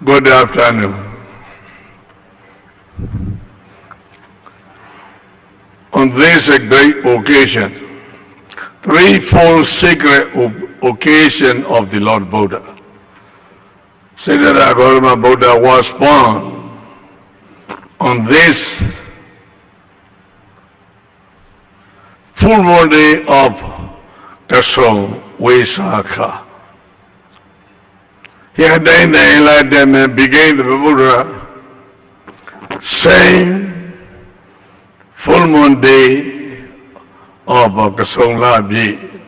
Good afternoon. On this great occasion, threefold sacred occasion of the Lord Buddha, Siddhartha Gautama Buddha was born on this full moon day of Kasong Vaisakha. He attained the enlightenment, became the Buddha, same full moon day of Kasong Labhi,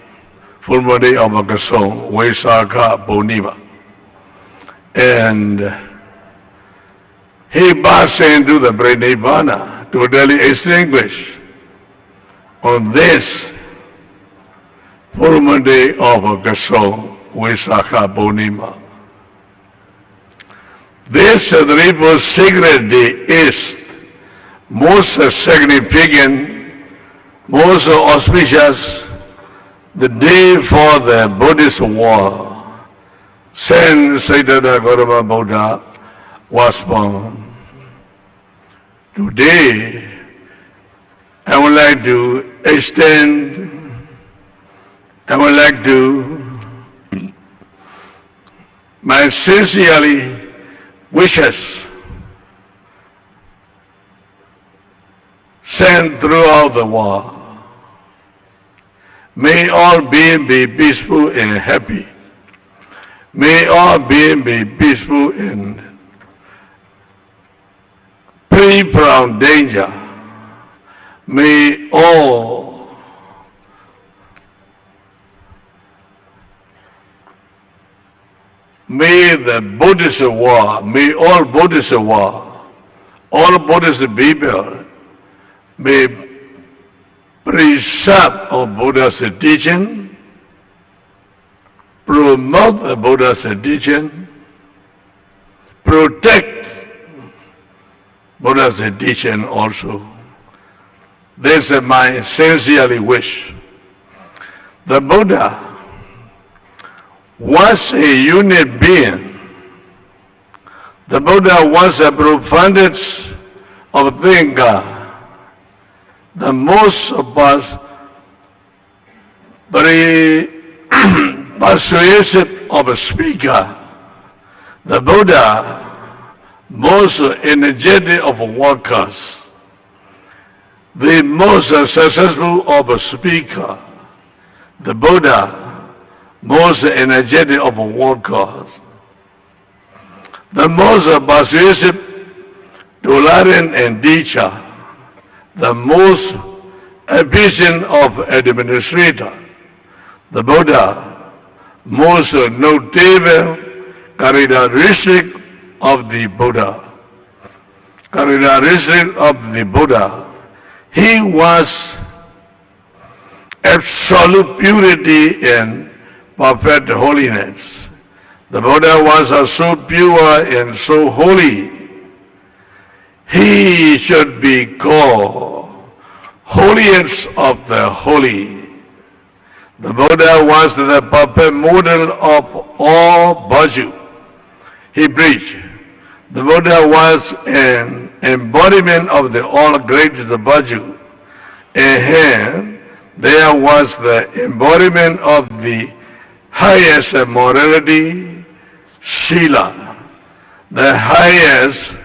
full moon day of Kasong Vaisakha Purnima. And he passed into the Nirvana, totally extinguished on this full moon day of Kasong Vaisakha Purnima. This threefold sacred day is most significant, most auspicious, the day for the Buddhist war. Saint Siddhartha Gautama Buddha was born. Today, I would like to my sincerely wishes sent throughout the world. May all beings be peaceful and happy. May all beings be peaceful and free from danger. May the Buddhist world, may all Buddhist world, all Buddhist people may preserve of Buddha's teaching, promote the Buddha's teaching, protect Buddha's teaching also. This is my sincerely wish. The Buddha was a unit being. The Buddha was a profoundest of thinker, the most very persuasive of a speaker. The Buddha, most energetic of workers, the most successful of a speaker. The Buddha, most energetic of workers, the most persuasive, tolerant and teacher, the most efficient of administrator, the Buddha, most notable characteristic of the Buddha. Characteristic of the Buddha. He was absolute purity and perfect holiness. The Buddha was so pure and so holy. He should be called holiest of the holy. The Buddha was the perfect model of all virtue. He preached. The Buddha was an embodiment of the all greatest virtue. In him, there was the embodiment of the highest morality, sila, the highest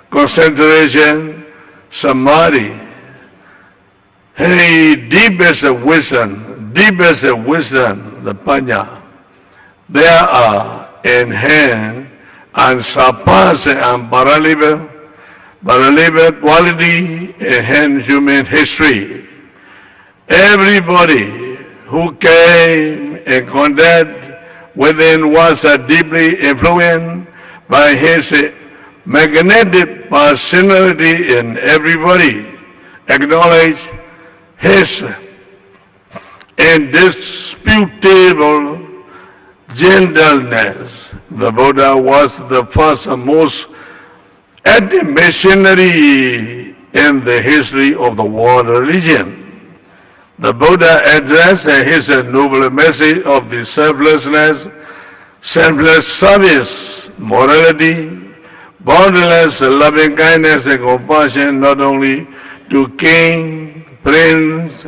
concentration, samadhi, deepest wisdom, the panya. There are in him unsurpassed and unparalleled quality in human history. Everybody who came in contact with him was deeply influenced by his magnetic personality, and everybody acknowledged his indisputable gentleness. The Buddha was the first and most active missionary in the history of the world religion. The Buddha addressed his noble message of the selflessness selfless service, morality, boundless loving kindness and compassion not only to king, prince,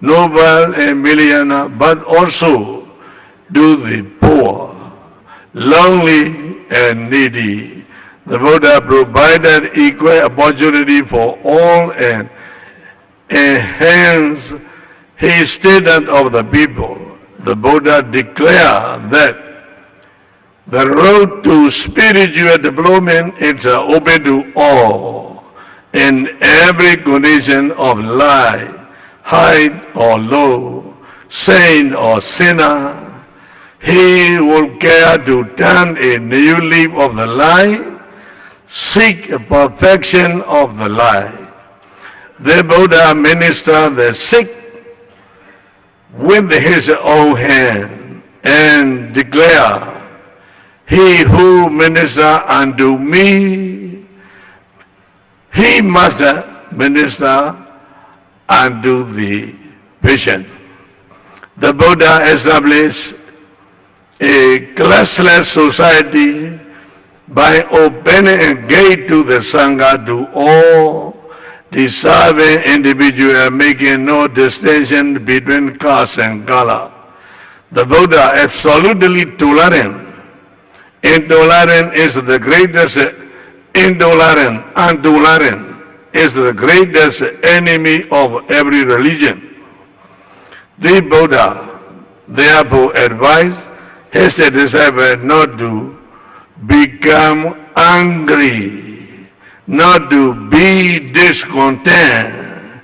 noble and millionaire, but also to the poor, lonely and needy. The Buddha provided equal opportunity for all and enhanced his status of the people. The Buddha declared that the road to spiritual development is open to all in every condition of life, high or low, saint or sinner. He will care to turn a new leaf of the life, seek a perfection of the life. The Buddha ministered the sick with his own hand and declared, he who ministers unto me, he must minister unto the patient. The Buddha established a classless society by opening a gate to the Sangha to all deserving individuals, making no distinction between caste and color. The Buddha absolutely tolerant. Intolerant is the greatest intolerant is the greatest enemy of every religion. The Buddha therefore advised his disciples not to become angry, not to be discontent,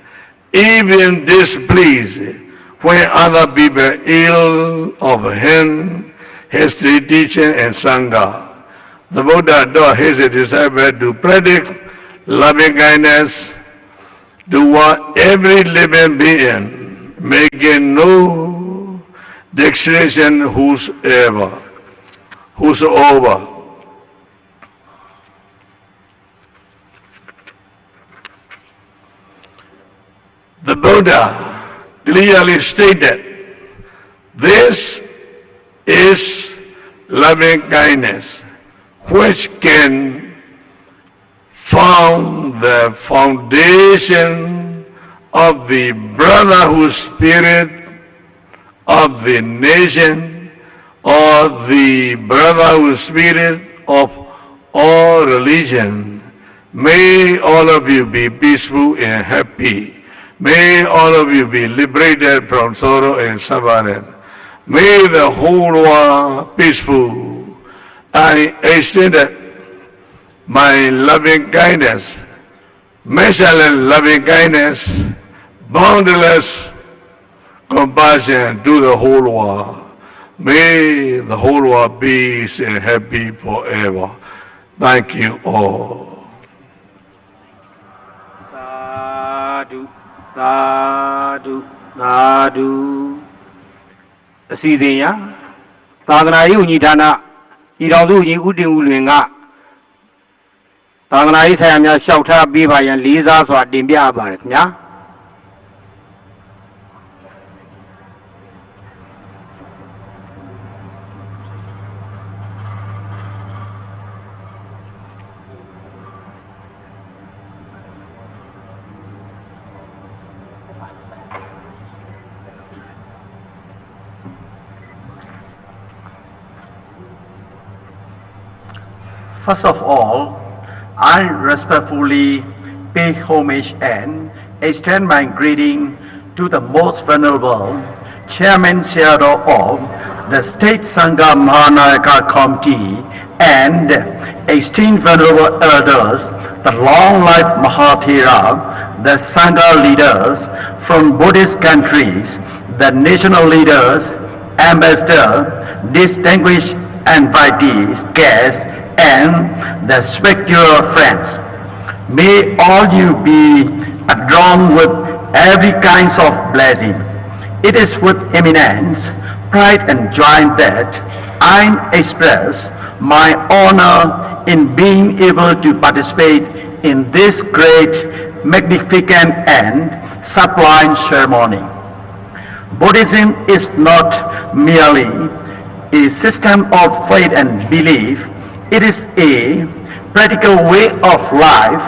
even displeased when other people ill of him, his teaching and Sangha. The Buddha taught his disciples to practice loving kindness toward every living being, making no distinction whosoever. The Buddha clearly stated, this is loving kindness, which can form the foundation of the brotherhood spirit of the nation, or the brotherhood spirit of all religion. May all of you be peaceful and happy. May all of you be liberated from sorrow and suffering. May the whole world peaceful. I extended my loving kindness, measureless loving kindness, boundless compassion to the whole world. May the whole world be peace and happy forever. Thank you all. Sadhu, sadhu, sadhu. အစီအစဉ်ရသာသနာ့ဦးညီဌာနဤတော်စုညီဦးတင်ဦးလွင်ကသာသနာ့ဆိုင်ရာများလျှောက်ထားပေးပါရန်လေးစားစွာတင်ပြပါတယ်ခင်ဗျာ First of all, I respectfully pay homage and extend my greeting to the most venerable Chairman Shadow of the State Sangha Mahanayaka Committee and esteemed venerable elders, the long life Mahathera, the Sangha leaders from Buddhist countries, the national leaders, ambassador, distinguished invitees, guests, and the spiritual friends. May all you be adorned with every kind of blessing. It is with eminence, pride and joy that I express my honor in being able to participate in this great, magnificent and sublime ceremony. Buddhism is not merely a system of faith and belief. It is a practical way of life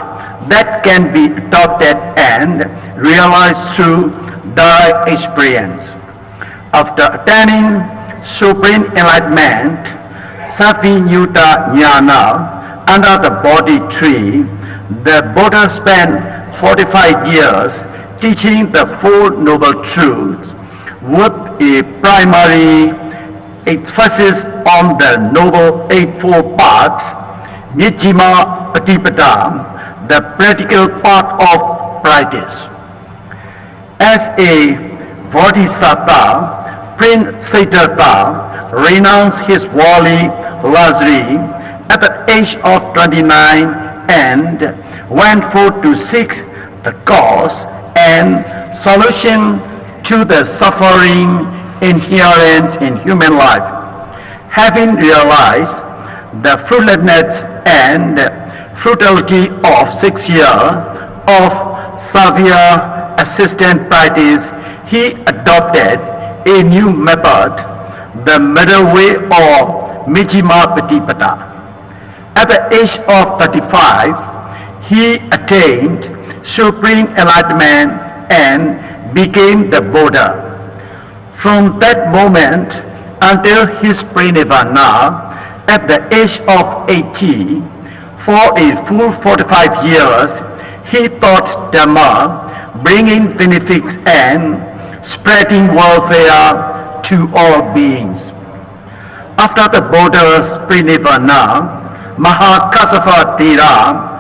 that can be adopted and realized through the experience. After attaining supreme enlightenment, Savinyutta Jnana, under the Bodhi tree, the Buddha spent 45 years teaching the Four Noble Truths with a primary emphasis on the Noble Eightfold Path, Nijjhima Patipada, the practical part of practice. As a Bodhisattva, Prince Siddhartha renounced his worldly luxury at the age of 29 and went forth to seek the cause and solution to the suffering inherent in human life. Having realized the fruitlessness and futility of 6 years of severe assistant practice, he adopted a new method, the middle way or Nijjhima Patipada. At the age of 35, he attained supreme enlightenment and became the Buddha. From that moment until his parinirvana at the age of 80, for a full 45 years, he taught Dhamma, bringing benefits and spreading welfare to all beings. After the Buddha's parinirvana, Mahakassapa Thera,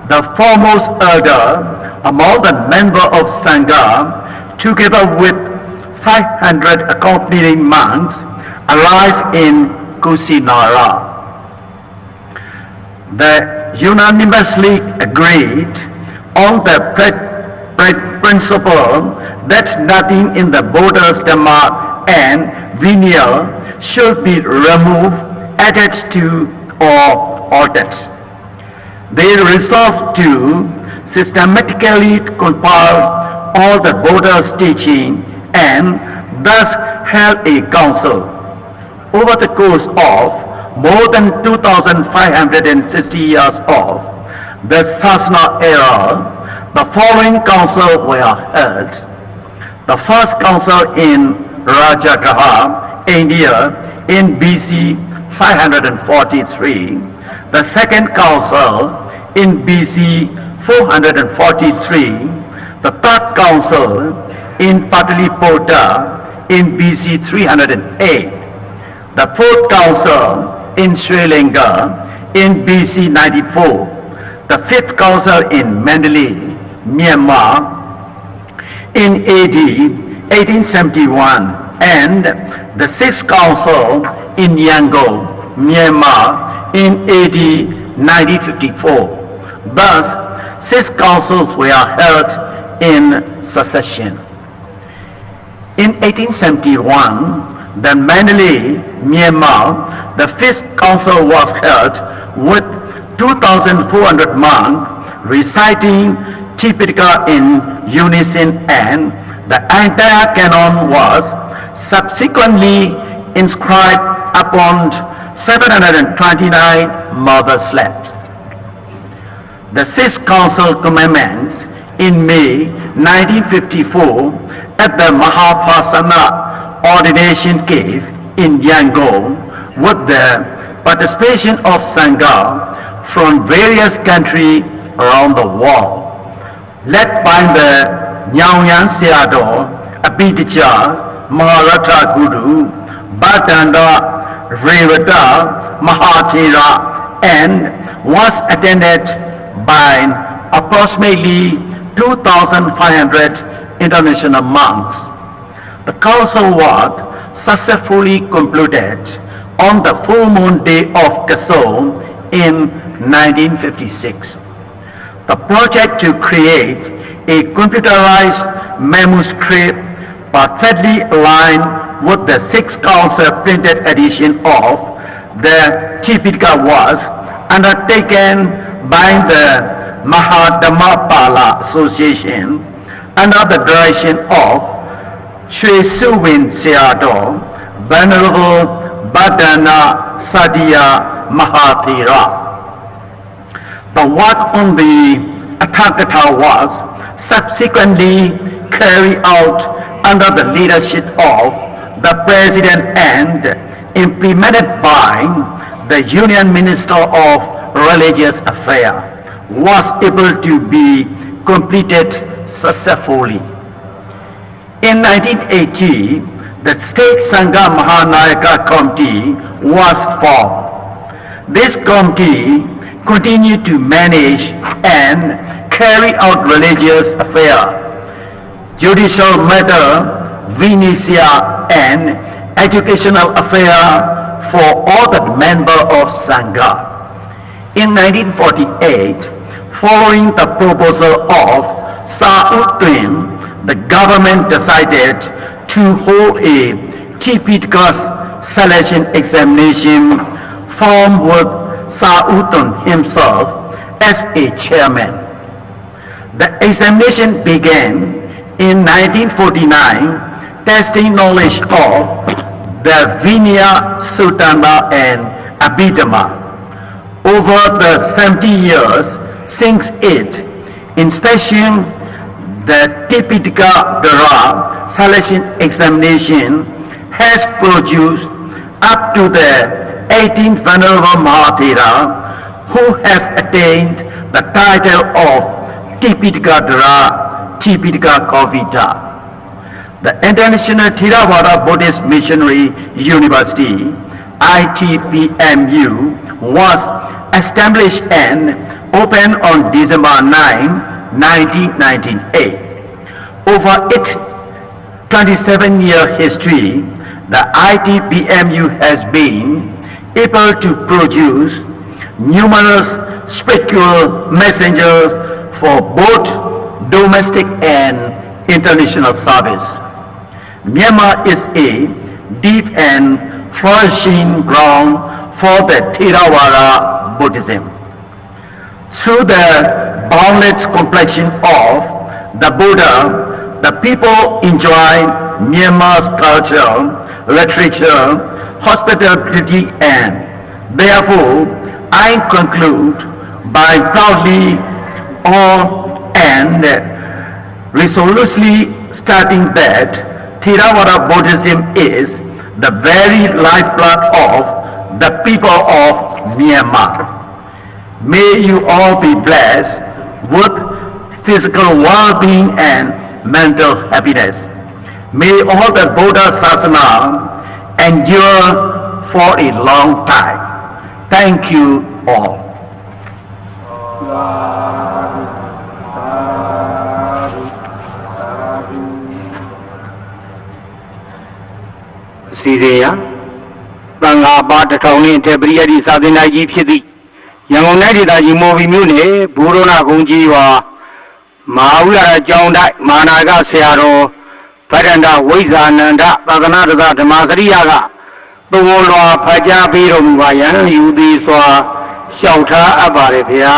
the foremost elder among the members of Sangha, together with 500 accompanying monks, arrived in Kusinara. They unanimously agreed on the principle that nothing in the Buddha's Dhamma and Vinaya should be removed, added to, or altered. They resolved to systematically compile all the Buddha's teaching and thus held a council. Over the course of more than 2,560 years of the Sasana era, the following councils were held. The first council in Rajagaha, India, in BC 543. The second council in BC 443. The third council in Pataliputra in BC 308. The fourth council in Sri Lanka in BC 94. The fifth council in Mandalay, Myanmar in AD 1871, and the sixth council in Yangon, Myanmar in AD 1954. Thus, 6 councils were held in succession. In 1871, the Mandalay, Myanmar, the 5th council was held with 2,400 monks reciting Tipitaka in unison, and the entire canon was subsequently inscribed upon 729 marble slabs. The 6th council commenced in May 1954 at the Mahapasana ordination cave in Yangon with the participation of Sangha from various countries around the world, led by the Nyauyan Sayadaw, Abhidija, Maharatha Guru, Bhattanda, Revata, Mahathera, and was attended by approximately 2,500 international monks. The council work successfully concluded on the full moon day of Kasol in 1956. The project to create a computerized manuscript perfectly aligned with the 6th council printed edition of the Tipitaka was undertaken by the Mahadhammapala Association under the direction of Sri Suwin Sayadaw, Venerable Badana Satya Mahathira. The work on the Athagata was subsequently carried out under the leadership of the President and implemented by the Union Minister of Religious Affairs, was able to be completed successfully. In 1980, the State Sangha Mahanayaka Committee was formed. This committee continued to manage and carry out religious affairs, judicial matter, Vinaya, and educational affairs for all the members of Sangha. In 1948, following the proposal of Sa'uddin, the government decided to hold a Tipitaka selection examination formed with Sa'uddin himself as a chairman. The examination began in 1949, testing knowledge of the Vinaya, Sutana, and Abhidhamma. Over the 70 years since its inspection, the Tipitaka Dara selection examination has produced up to the 18th Venerable Mahathira who have attained the title of Tipitaka Dara, Tipitaka Kovita. The International Theravada Buddhist Missionary University, ITPMU, was established and opened on December 9, 1998. Over its 27-year history, the ITPMU has been able to produce numerous spiritual messengers for both domestic and international service. Myanmar is a deep and flourishing ground for the Theravada Buddhism. Through the boundless complexion of the Buddha, the people enjoy Myanmar's culture, literature, hospitality, and therefore I conclude by proudly and resolutely stating that Theravada Buddhism is the very lifeblood of the people of Myanmar. May you all be blessed with physical well-being and mental happiness. May all the Buddha Sasana endure for a long time. Thank you all. စီစဉ်ရာသံဃာပါတစ်ထောင်နဲ့အထက်ပရိယတ်ဒီစာသင်တိုင်းကြီးဖြစ်သည့်ရန်ကုန်တိုင်းဒေသကြီးမော်ဘီမြို့နယ်ဘူရောနာကုန်းကြီးရွာမဟာဝိဟာရကျောင်းတိုက်မာနာကဆရာတော်ဗဒ္ဒန္တဝိဇာနန္ဒသာသနာ့ဓမ္မစရိယကသုံးလွှာဖတ်ကြားပေးတော်မူပါယံယူသည်စွာလျှောက်ထားအပ်ပါတယ်ဗျာ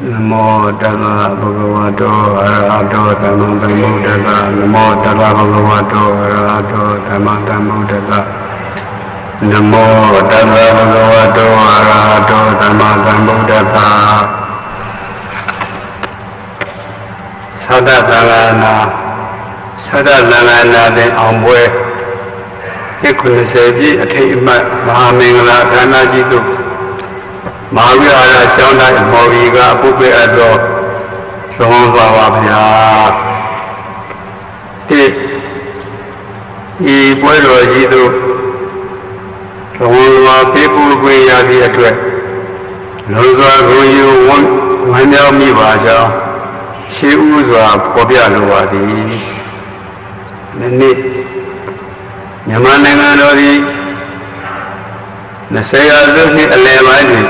Namo Tassa Bhagavato Arahato Sammasambuddhassa Namo Tassa Bhagavato Arahato Sammasambuddhassa Namo Tassa Bhagavato Arahato Sammasambuddhassa Sada Langana De Ambwe 90ပြည့်အထိတ်အမှတ်မဟာမင်္ဂလာအခမ်းအနားကြီးသို့မဟာဝိဟာရကျောင်းတိုင်းမော်ဘီကအပုပ္ပေအပ်သောဆုံးသွားပါဗျာဒီပွဲတော်ကြီးသို့ဆုံးသွားပေးပို့ခွင့်ရသည့်အတွက်လုံးစွာကိုယူဝမ်းမြောက်မိပါကြောင်းရှေးဥစွာဖော်ပြလိုပါသည်နေ့မြန်မာနိုင်ငံတော်သည်20ရာစုနှစ်အလယ်ပိုင်းတွင်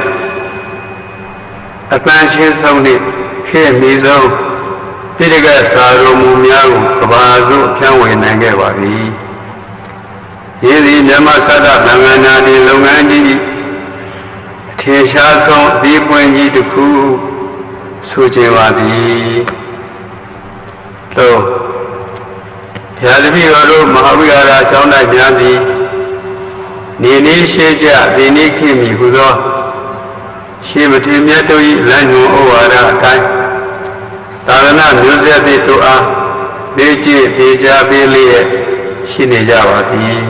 အပန်းရှင်းဆုံးနှင့်ခေတ်မီဆုံးပိဋကစာတော်မူများကိုကဘာသို့ဖြန့်ဝေနိုင်ခဲ့ပါသည်ယင်းသည်မြန်မာစသနိုင်ငံသားသည်လုပ်ငန်းကြီးအထင်ရှားဆုံးအပြီးပွင့်ကြီးတစ်ခုဆိုချင်ပါသည်သို့ဘုရားတပည့်တော်တို့မဟာဝိဟာရကျောင်းတိုင်းများသည်နေနည်းရှိကြဒီနည်းခင်မီဟုသောရှေးမထေရမြတ်တို့၏လမ်းညွှန်ဩဝါဒအတိုင်းသာသနာမျိုးဆက်သည့်တို့အားလေ့ကျင့်ပေးကြပေးလျက်ရှိနေကြပါသည်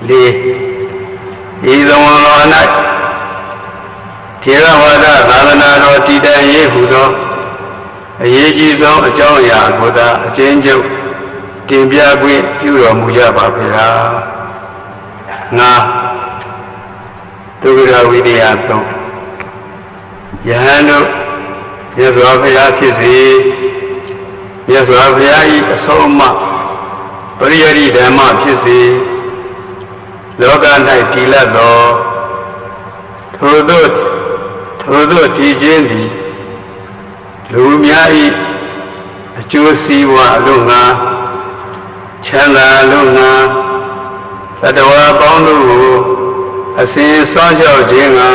လေးဤသဝံတော်၌ထေရဝါဒသာသနာတော်တည်တံ့ရေးဟုသောအရေးကြီးဆုံးအကြောင်းအရာကိုသာအကျဉ်းချုပ်တင်ပြခွင့်ပြုတော်မူကြပါဗျာငါဒုက္ခဝိရိယပြုယဟန်တို့မြတ်စွာဘုရားဖြစ်စေမြတ်စွာဘုရား၏အဆုံးအမပရိယတိဓမ္မဖြစ်စေလောက၌တည်လတ်သောထိုသို့တည်ခြင်းသည်လူများ၏အကျိုးစီးပွားအလို့ငါချမ်းသာအလို့ငါသတ္တဝါပေါင်းတို့ကိုအစဉ်စောင့်ရှောက်ခြင်းငါ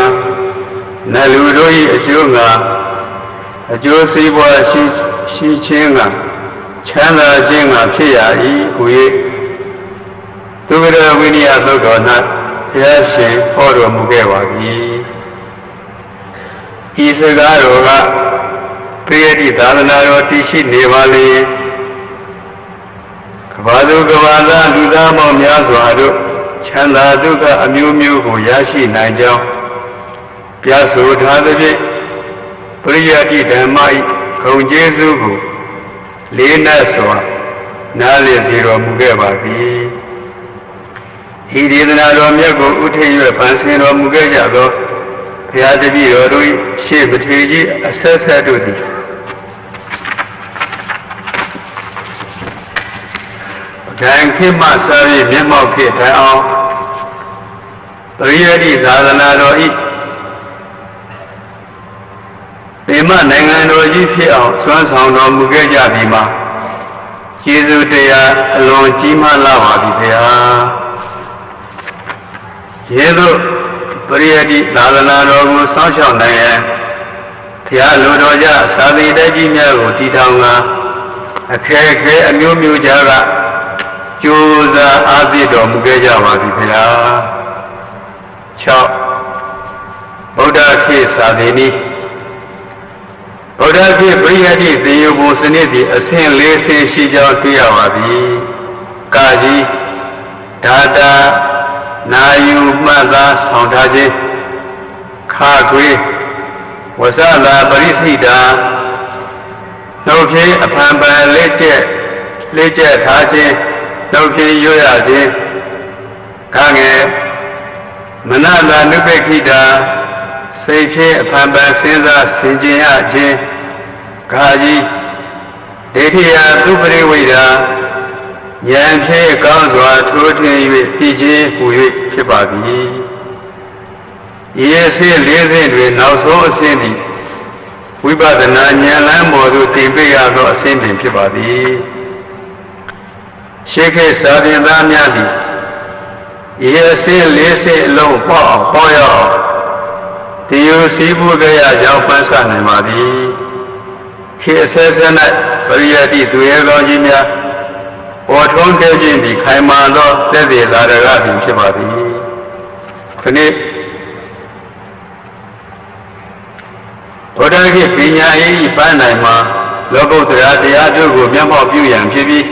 နတ်လူတို့၏အကျိုးငါအကျိုးစီးပွားရှိခြင်းငါချမ်းသာခြင်းငါဖြစ်ရ၏ဟူ၍သုခရဝိနည်းသုတ်တော်၌ဘုရားရှင်ဟောတော်မူခဲ့ပါပြီဤစကားတော်ကပရိယတိသာသနာတော်တည်ရှိနေပါလေကဘာသူကဘာသာလူသားပေါင်းများစွာတို့ချမ်းသာဒုက္ခအမျိုးမျိုးကိုရရှိနိုင်ကြောင်းပြဆိုထားသဖြင့်ပရိယတိဓမ္မ၏ဂုဏ်ကျေးဇူးကိုလေးနက်စွာနားလည်စေတော်မူခဲ့ပါသည်ဤဒေသနာတော်မြတ်ကိုဥထိပ်၍ဖန်ဆင်းတော်မူခဲ့ကြသောဘုရားတပည့်တော်တို့၏ရှေးပထေကြီးအဆက်ဆက်တို့သည်ဒံခေတ်မှစ၍မျက်မှောက်ခေတ်တိုင်အောင်ပရိယတိသာသနာတော်၏ဒီမနိုင်ငံတော်ကြီးဖြစ်အောင်စွမ်းဆောင်တော်မူခဲ့ကြပြီမှာကျေးဇူးတရားအလွန်ကြီးမားလာပါပြီဗျာယေသို့ပရိယတိသာသနာတော်ကိုစောင့်ရှောက်နိုင်ရန်ဘုရားလိုတော်ကြသာသီတိုက်ကြီးများကိုတည်ထောင်ကာအခက်အခဲအမျိုးမျိုးကြားကကြိုးစားအားပြည့်တော်မူခဲ့ကြပါပြီဗျာ6ဗုဒ္ဓခေတ်သာသီနီဗုဒ္ဓခေတ်ပရိယတိသေယဘုံစနစ်သည်အဆင့်၄ဆင့်ရှိကြောင်းတွေ့ရပါပြီကာကြီးဒါတာနာယူမှတ်သားဆောင်ထားခြင်းခါခွေဝဇ္ဇလာပရိစိတာနှုတ်ဖြင့်အဖန်ပန်လက်ကျက်ထားခြင်းနှုတ်ဖြင့်ရွရခြင်းခါငယ်မနတာနုပက္ခိတာစိတ်ဖြင့်အဖန်ပန်စဉ်းစားဆင်ခြင်ရခြင်းခါကြီးဒိဋ္ဌိယသုပရိဝိဒါဉာဏ်ဖြင့်ကောင်းစွာထိုးထွင်း၍ပြည်ခြင်းဟူ၍ဖြစ်ပါသည်ဤအဆင့်၄ဆင့်တွင်နောက်ဆုံးအဆင့်သည်ဝိပဿနာဉာဏ်လမ်းပေါ်သို့တင်ပြရသောအဆင့်ပင်ဖြစ်ပါသည်ရှေးခေတ်စာသင်သားများသည်ဤအဆင့်၄ဆင့်အလုံးပေါရအောင်ဒီလိုစည်းပူးကြရကြောင်းပန်းစနိုင်ပါသည်ခေတ်အဆက်ဆက်၌ပရိယတိသူရဲကောင်းကြီးများပေါ်ထွန်းခဲ့ခြင်းသည်ခိုင်မာသောသက်သေသာရကပင်ဖြစ်ပါသည်ခဏဘုရားခေတ်ပညာရေးပန်းနိုင်မှာလောကုတ္တရာတရားတို့ကိုမျက်မှောက်ပြုရန်ဖြစ်ပြီး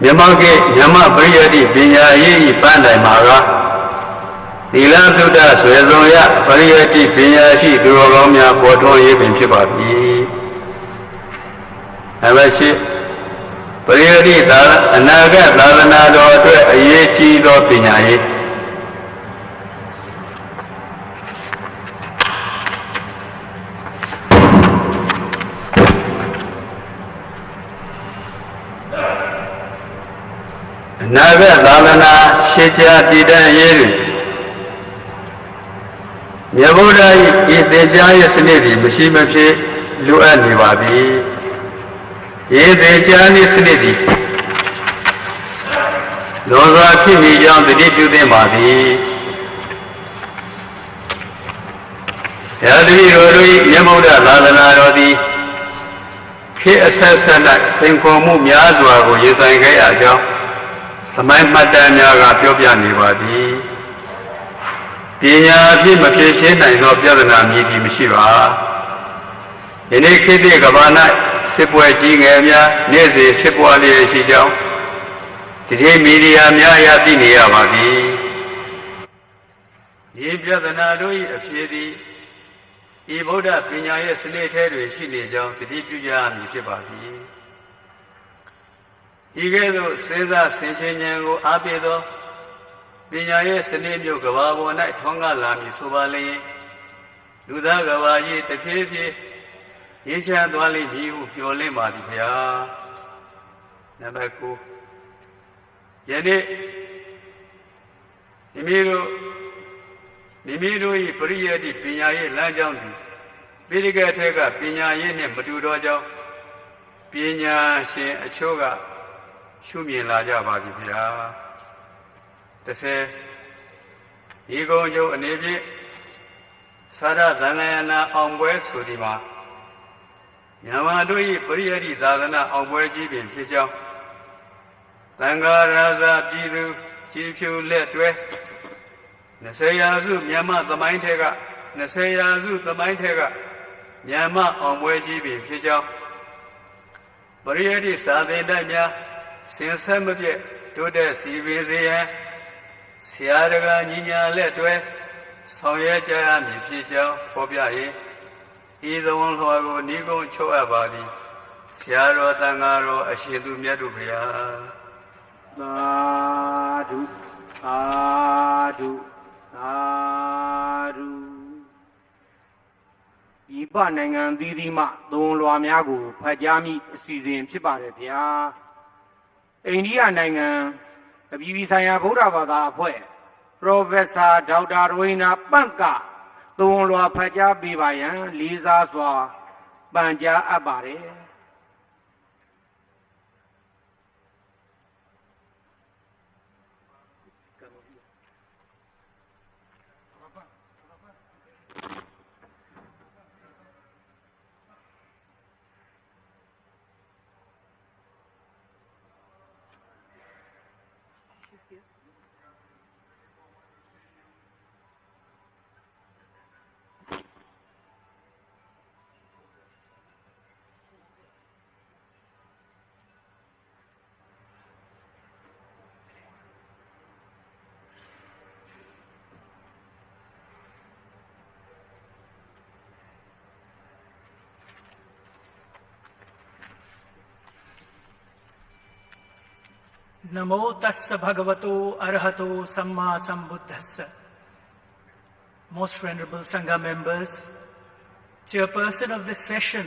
Myanmar Priyati Pinya Pandai Nila Buddha Swezoya Priyati Pinya Duromia Boton Yibin Pipapi Avashi Priyati Anaga Lavanado Ayechi do Pinya Naga Lalana Shecha Dida Yeri Yabuda Yedejaya Snidi, Mishimachi Luani Wabi Yedejani Snidi Those are Kimi Young the Deputy Madi Yadi Rodi Yamuda Lalana Rodi K Assassin Senkomu Miazwa who is a Gayajo Samai Madanya Pyopia Nivadi Pina Pimacation and no Piazana Midi Mishiva In a Kidi Gavana Sipua Jing Area Nezi Shipuali Shijao Today Media Maya Pinia Vadi Yipiazana Lui Apshidi Iboda Pina Slated with Shinijo, the Dipuja Mikibadi Igedo Cesar Senjango Abedo Pinya Senebio Gavabo Night Honga Lami Subali Luda Gavaji Tepepi Yicha Dwali Miu Piole Madipia Nabaku Yene Nimiru Priya di Pinya Lajandi Piriga Tega Pinya Yene Madudojo Pinya Shin Achoga Shumi Laja Badipia to say Ego Jo and Ebi Sada Danayana on West Sudima Yamadui Puriadi Dalana on Wajib in Pijao Langa Raza Pidu Chifu Letwe Nasayazu Yama the Mindtega Nasayazu the Mindtega Yama on Wajib in Pijao Puriadi Sadendanya Since some of you do the CVZ, Siaraga Nina Letwe, Soyaja, Mipija, Hobia, either one who I will Nigo Choa body, Siaro Tangaro, Ashidu Miadubia. Adu. Ibanang and Didima, Don Luamiago, Pajami, Season Pibarepia. India Nangan, the Bivisaya Buddha Poe, Professor Daudarwina Banka, Don Lua Paja Bivayan, Lisa Swa, Banja Abare. Namo tassa bhagavato arahato samma sambuddhassa. Most Venerable Sangha members, Chairperson of this session,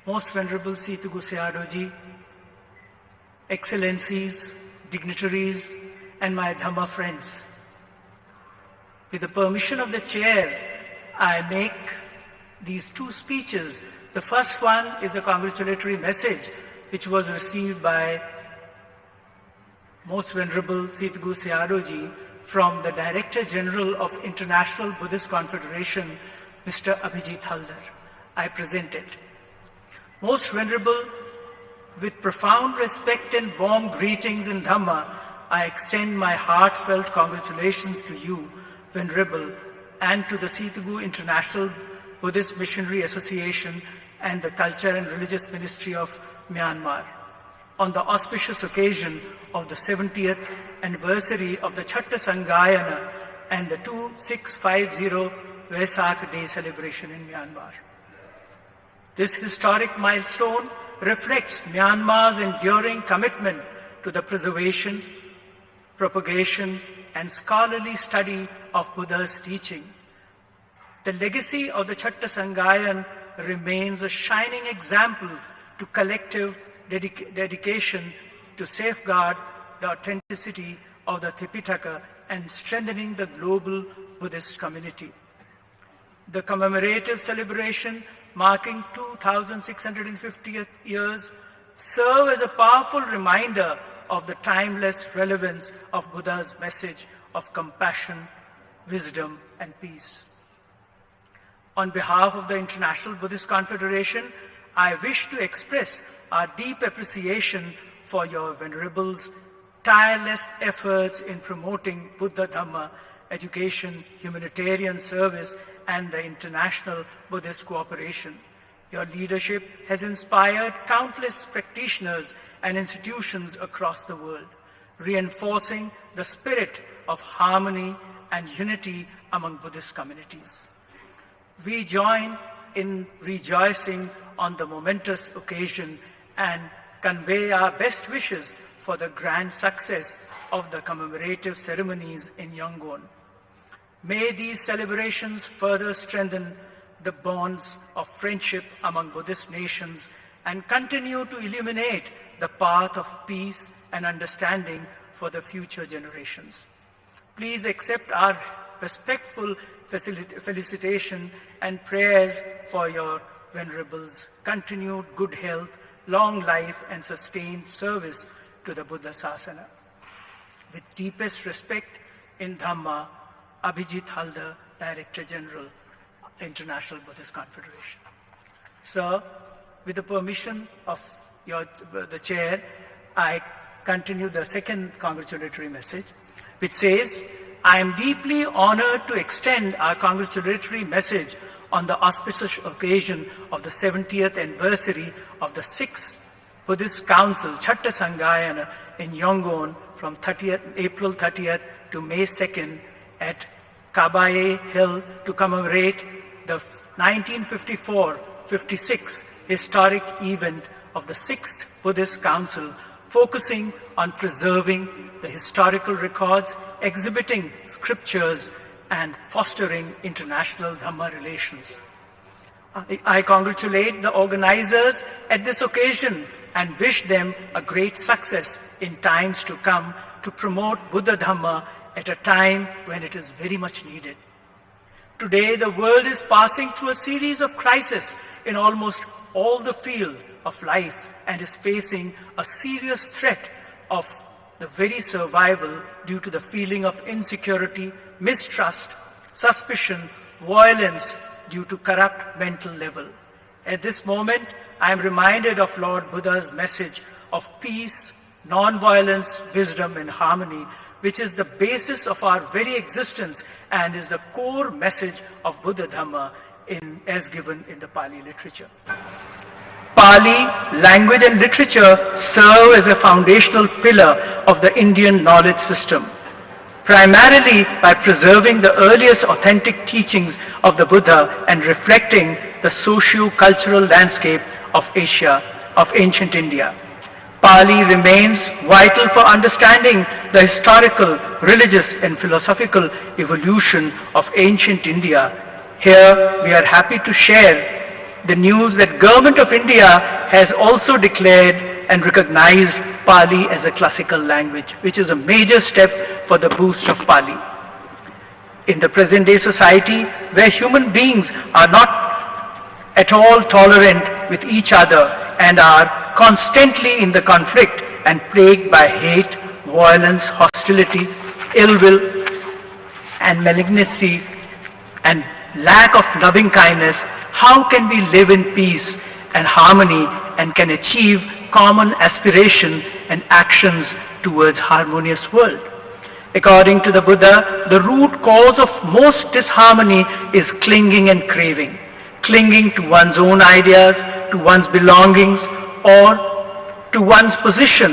Most Venerable Sitagu Sayadaw, Excellencies, dignitaries, and my Dhamma friends. With the permission of the Chair, I make these two speeches. The first one is the congratulatory message which was received by Most Venerable Sitagu Sayadaw from the Director General of International Buddhist Confederation, Mr. Abhijit Haldar. I present it. Most Venerable, with profound respect and warm greetings in Dhamma, I extend my heartfelt congratulations to you, Venerable, and to the Sitagu International Buddhist Missionary Association and the Culture and Religious Ministry of Myanmar. on the auspicious occasion of the 70th anniversary of the Chatta Sanghayana and the 2650 Vesak Day celebration in Myanmar. This historic milestone reflects Myanmar's enduring commitment to the preservation, propagation, and scholarly study of Buddha's teaching. The legacy of the Chatta Sanghayana remains a shining example to collective dedication to safeguard the authenticity of the Tipitaka and strengthening the global Buddhist community. The commemorative celebration marking 2,650th years serve as a powerful reminder of the timeless relevance of Buddha's message of compassion, wisdom, and peace. On behalf of the International Buddhist Confederation, I wish to express our deep appreciation for your venerables' tireless efforts in promoting Buddha Dhamma education, humanitarian service, and the international Buddhist cooperation. Your leadership has inspired countless practitioners and institutions across the world, reinforcing the spirit of harmony and unity among Buddhist communities. We join in rejoicing on the momentous occasion and convey our best wishes for the grand success of the commemorative ceremonies in Yangon. May these celebrations further strengthen the bonds of friendship among Buddhist nations and continue to illuminate the path of peace and understanding for the future generations. Please accept our respectful felicitation and prayers for your venerables' continued good health, long life, and sustained service to the Buddha Sasana. With deepest respect in Dhamma, Abhijit Halder, Director General, International Buddhist Confederation. Sir, with the permission of the chair, I continue the second congratulatory message, which says, I am deeply honored to extend our congratulatory message on the auspicious occasion of the 70th anniversary of the 6th Buddhist Council, Chatta Sanghayana, in Yangon from April 30th to May 2nd at Kabaye Hill to commemorate the 1954-56 historic event of the 6th Buddhist Council, focusing on preserving the historical records, exhibiting scriptures, and fostering international Dhamma relations. I congratulate the organizers at this occasion and wish them a great success in times to come to promote Buddha Dhamma at a time when it is very much needed. Today, the world is passing through a series of crises in almost all the field of life and is facing a serious threat of the very survival due to the feeling of insecurity, mistrust, suspicion, violence due to corrupt mental level. At this moment, I am reminded of Lord Buddha's message of peace, non-violence, wisdom, and harmony, which is the basis of our very existence and is the core message of Buddha Dhamma as given in the Pali literature. Pali, language and literature serve as a foundational pillar of the Indian knowledge system, primarily by preserving the earliest authentic teachings of the Buddha and reflecting the socio-cultural landscape of Asia, of ancient India. Pali remains vital for understanding the historical, religious, and philosophical evolution of ancient India. Here, we are happy to share the news that Government of India has also declared and recognized Pali as a classical language, which is a major step for the boost of Pali. In the present day society, where human beings are not at all tolerant with each other and are constantly in the conflict and plagued by hate, violence, hostility, ill will, and malignancy, and lack of loving kindness, how can we live in peace and harmony and can achieve common aspiration and actions towards harmonious world? According to the Buddha, the root cause of most disharmony is clinging and craving. Clinging to one's own ideas, to one's belongings, or to one's position,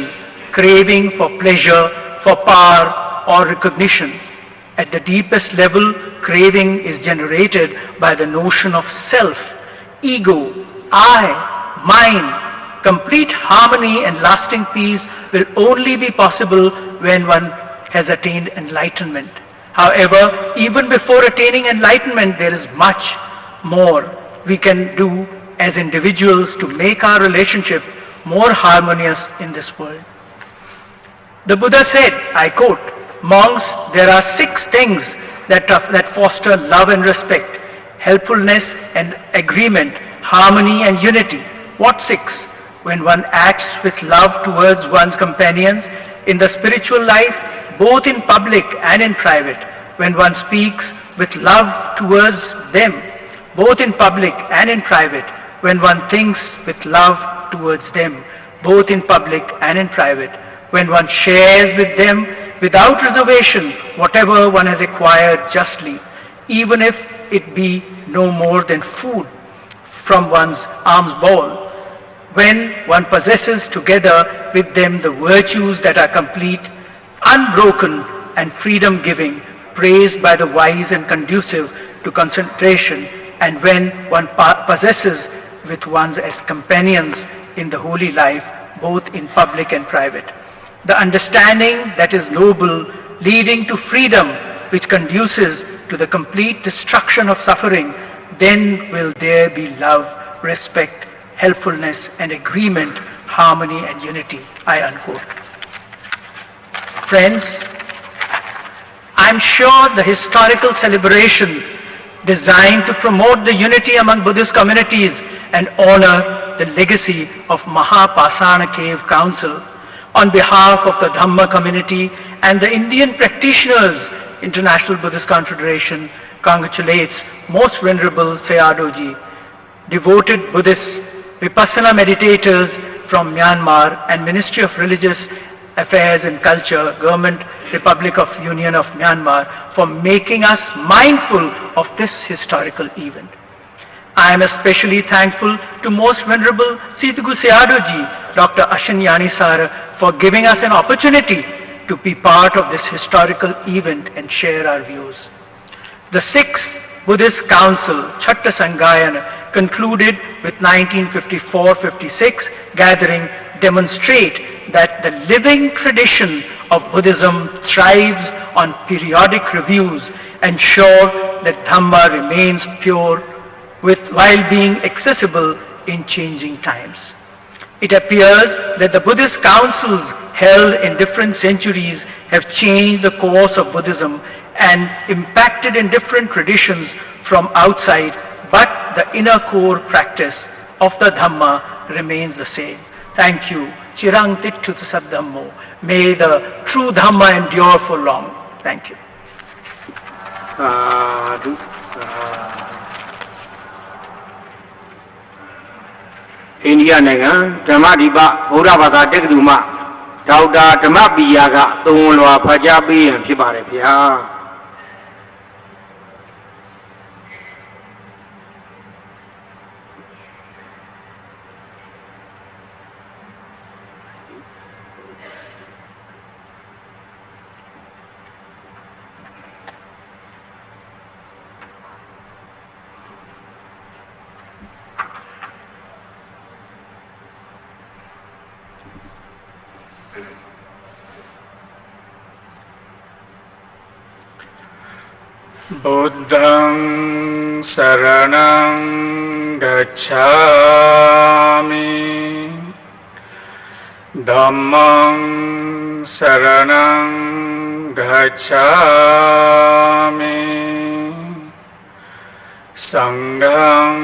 craving for pleasure, for power or recognition. At the deepest level, craving is generated by the notion of self, ego, I, mine. Complete harmony and lasting peace will only be possible when one has attained enlightenment. However, even before attaining enlightenment, there is much more we can do as individuals to make our relationship more harmonious in this world. The Buddha said, I quote, "Monks, there are 6 things that foster love and respect, helpfulness and agreement, harmony and unity." What 6? When one acts with love towards one's companions in the spiritual life, both in public and in private. When one speaks with love towards them, both in public and in private. When one thinks with love towards them, both in public and in private. When one shares with them without reservation whatever one has acquired justly, even if it be no more than food from one's alms bowl. When one possesses together with them the virtues that are complete, unbroken and freedom-giving, praised by the wise and conducive to concentration, and when one possesses with ones as companions in the holy life, both in public and private. The understanding that is noble, leading to freedom, which conduces to the complete destruction of suffering, then will there be love, respect, helpfulness and agreement, harmony and unity, I unquote. Friends, I'm sure the historical celebration designed to promote the unity among Buddhist communities and honor the legacy of Mahapasana Cave Council on behalf of the Dhamma community and the Indian Practitioners International Buddhist Confederation congratulates Most Venerable Sayadaw-ji, devoted Buddhists, Vipassana meditators from Myanmar and Ministry of Religious Affairs and Culture, Government Republic of Union of Myanmar, for making us mindful of this historical event. I am especially thankful to Most Venerable Sidguru Sayadaw-ji, Dr. Ashanyani Sara, for giving us an opportunity to be part of this historical event and share our views. The 6th Buddhist Council, Chatta Sanghayana, concluded with 1954-56 gathering demonstrate that the living tradition of Buddhism thrives on periodic reviews, ensure that Dhamma remains pure while being accessible in changing times. It appears that the Buddhist councils held in different centuries have changed the course of Buddhism and impacted in different traditions from outside, but the inner core practice of the Dhamma remains the same. Thank you. Chirang Titchut Saddhammo. May the true Dhamma endure for long. Thank you. Indiaနိုင်ငံဓမ္မဒီပဗုဒ္ဓဘာသာတက္ကသိုလ်မှဒေါက်တာဓမ္မပီယာကသုံးလွှာဖတ်ကြားပေးရန်ဖြစ်ပါတယ်ဗျာ Buddhaṃ saraṇaṃ gacchāmi Dhammaṃ saraṇaṃ gacchāmi Saṅgham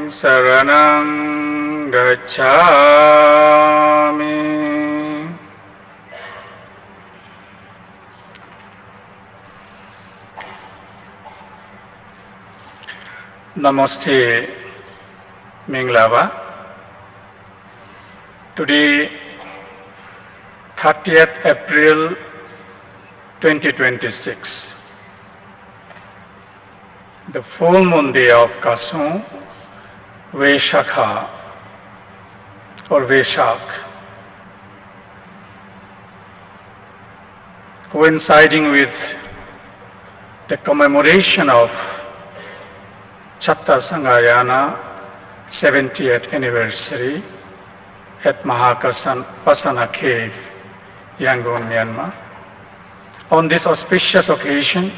saranam gacchami. Namaste, Minglava. Today, 30th April 2026. The full moon day of Kasung, Vaishakha or Vaishak coinciding with the commemoration of Chatta Sanghayana 70th anniversary at Mahakasana Cave, Yangon, Myanmar. On this auspicious occasion,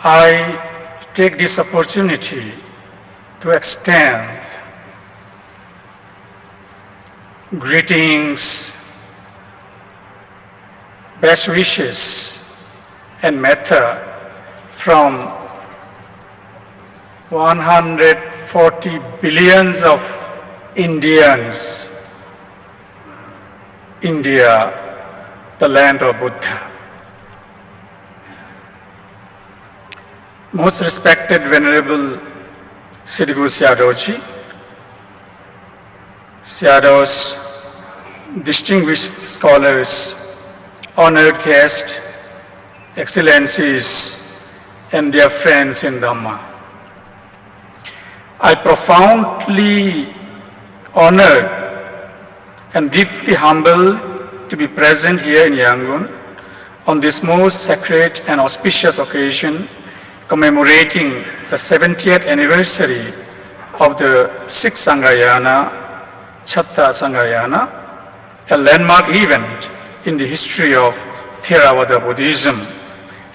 I take this opportunity to extend greetings, best wishes, and metta from 140 billions of Indians, India, the land of Buddha. Most respected Venerable Siddhu Sayadawji, Sayadaw's distinguished scholars, honored guests, excellencies, and dear friends in Dhamma. I profoundly honored and deeply humbled to be present here in Yangon on this most sacred and auspicious occasion commemorating the 70th anniversary of the 6th Sanghayana, Chatta Sanghayana, a landmark event in the history of Theravada Buddhism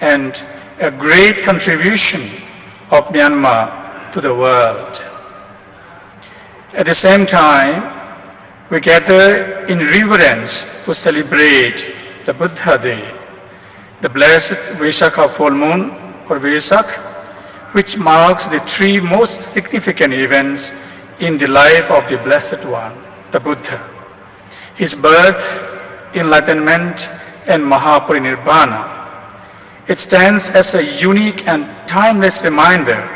and a great contribution of Myanmar to the world. At the same time, we gather in reverence to celebrate the Buddha Day, the blessed Vaishakha full moon or Vesak, which marks the three most significant events in the life of the Blessed One, the Buddha: his birth, enlightenment, and Mahaparinirvana. It stands as a unique and timeless reminder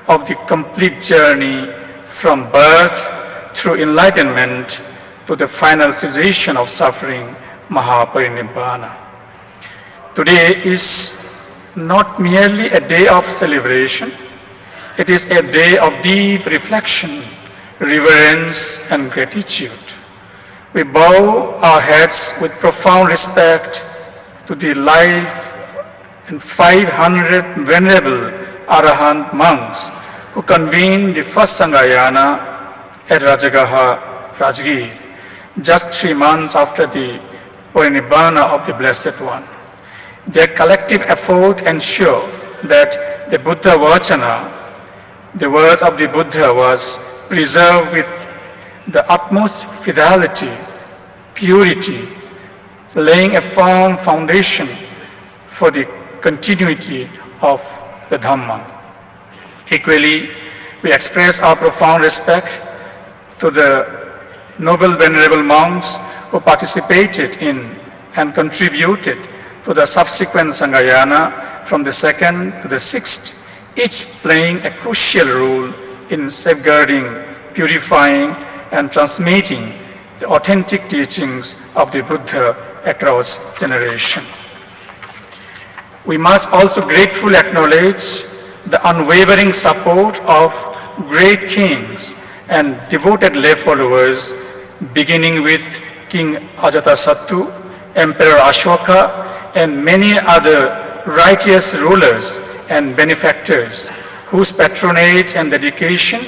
of the complete journey from birth through enlightenment to the final cessation of suffering, Mahaparinirvana. Today is not merely a day of celebration, it is a day of deep reflection, reverence, and gratitude. We bow our heads with profound respect to the life and 500 venerable Arahant monks who convened the first Sanghayana at Rajagaha, Rajgir, just 3 months after the Parinirvana of the Blessed One. Their collective effort ensured that the Buddha Vachana, the words of the Buddha, was preserved with the utmost fidelity, purity, laying a firm foundation for the continuity of the Dhamma. Equally, we express our profound respect to the noble venerable monks who participated in and contributed to the subsequent Sanghayana from the 2nd to the 6th, each playing a crucial role in safeguarding, purifying, and transmitting the authentic teachings of the Buddha across generations. We must also gratefully acknowledge the unwavering support of great kings and devoted lay followers, beginning with King Ajatasattu, Emperor Ashoka, and many other righteous rulers and benefactors whose patronage and dedication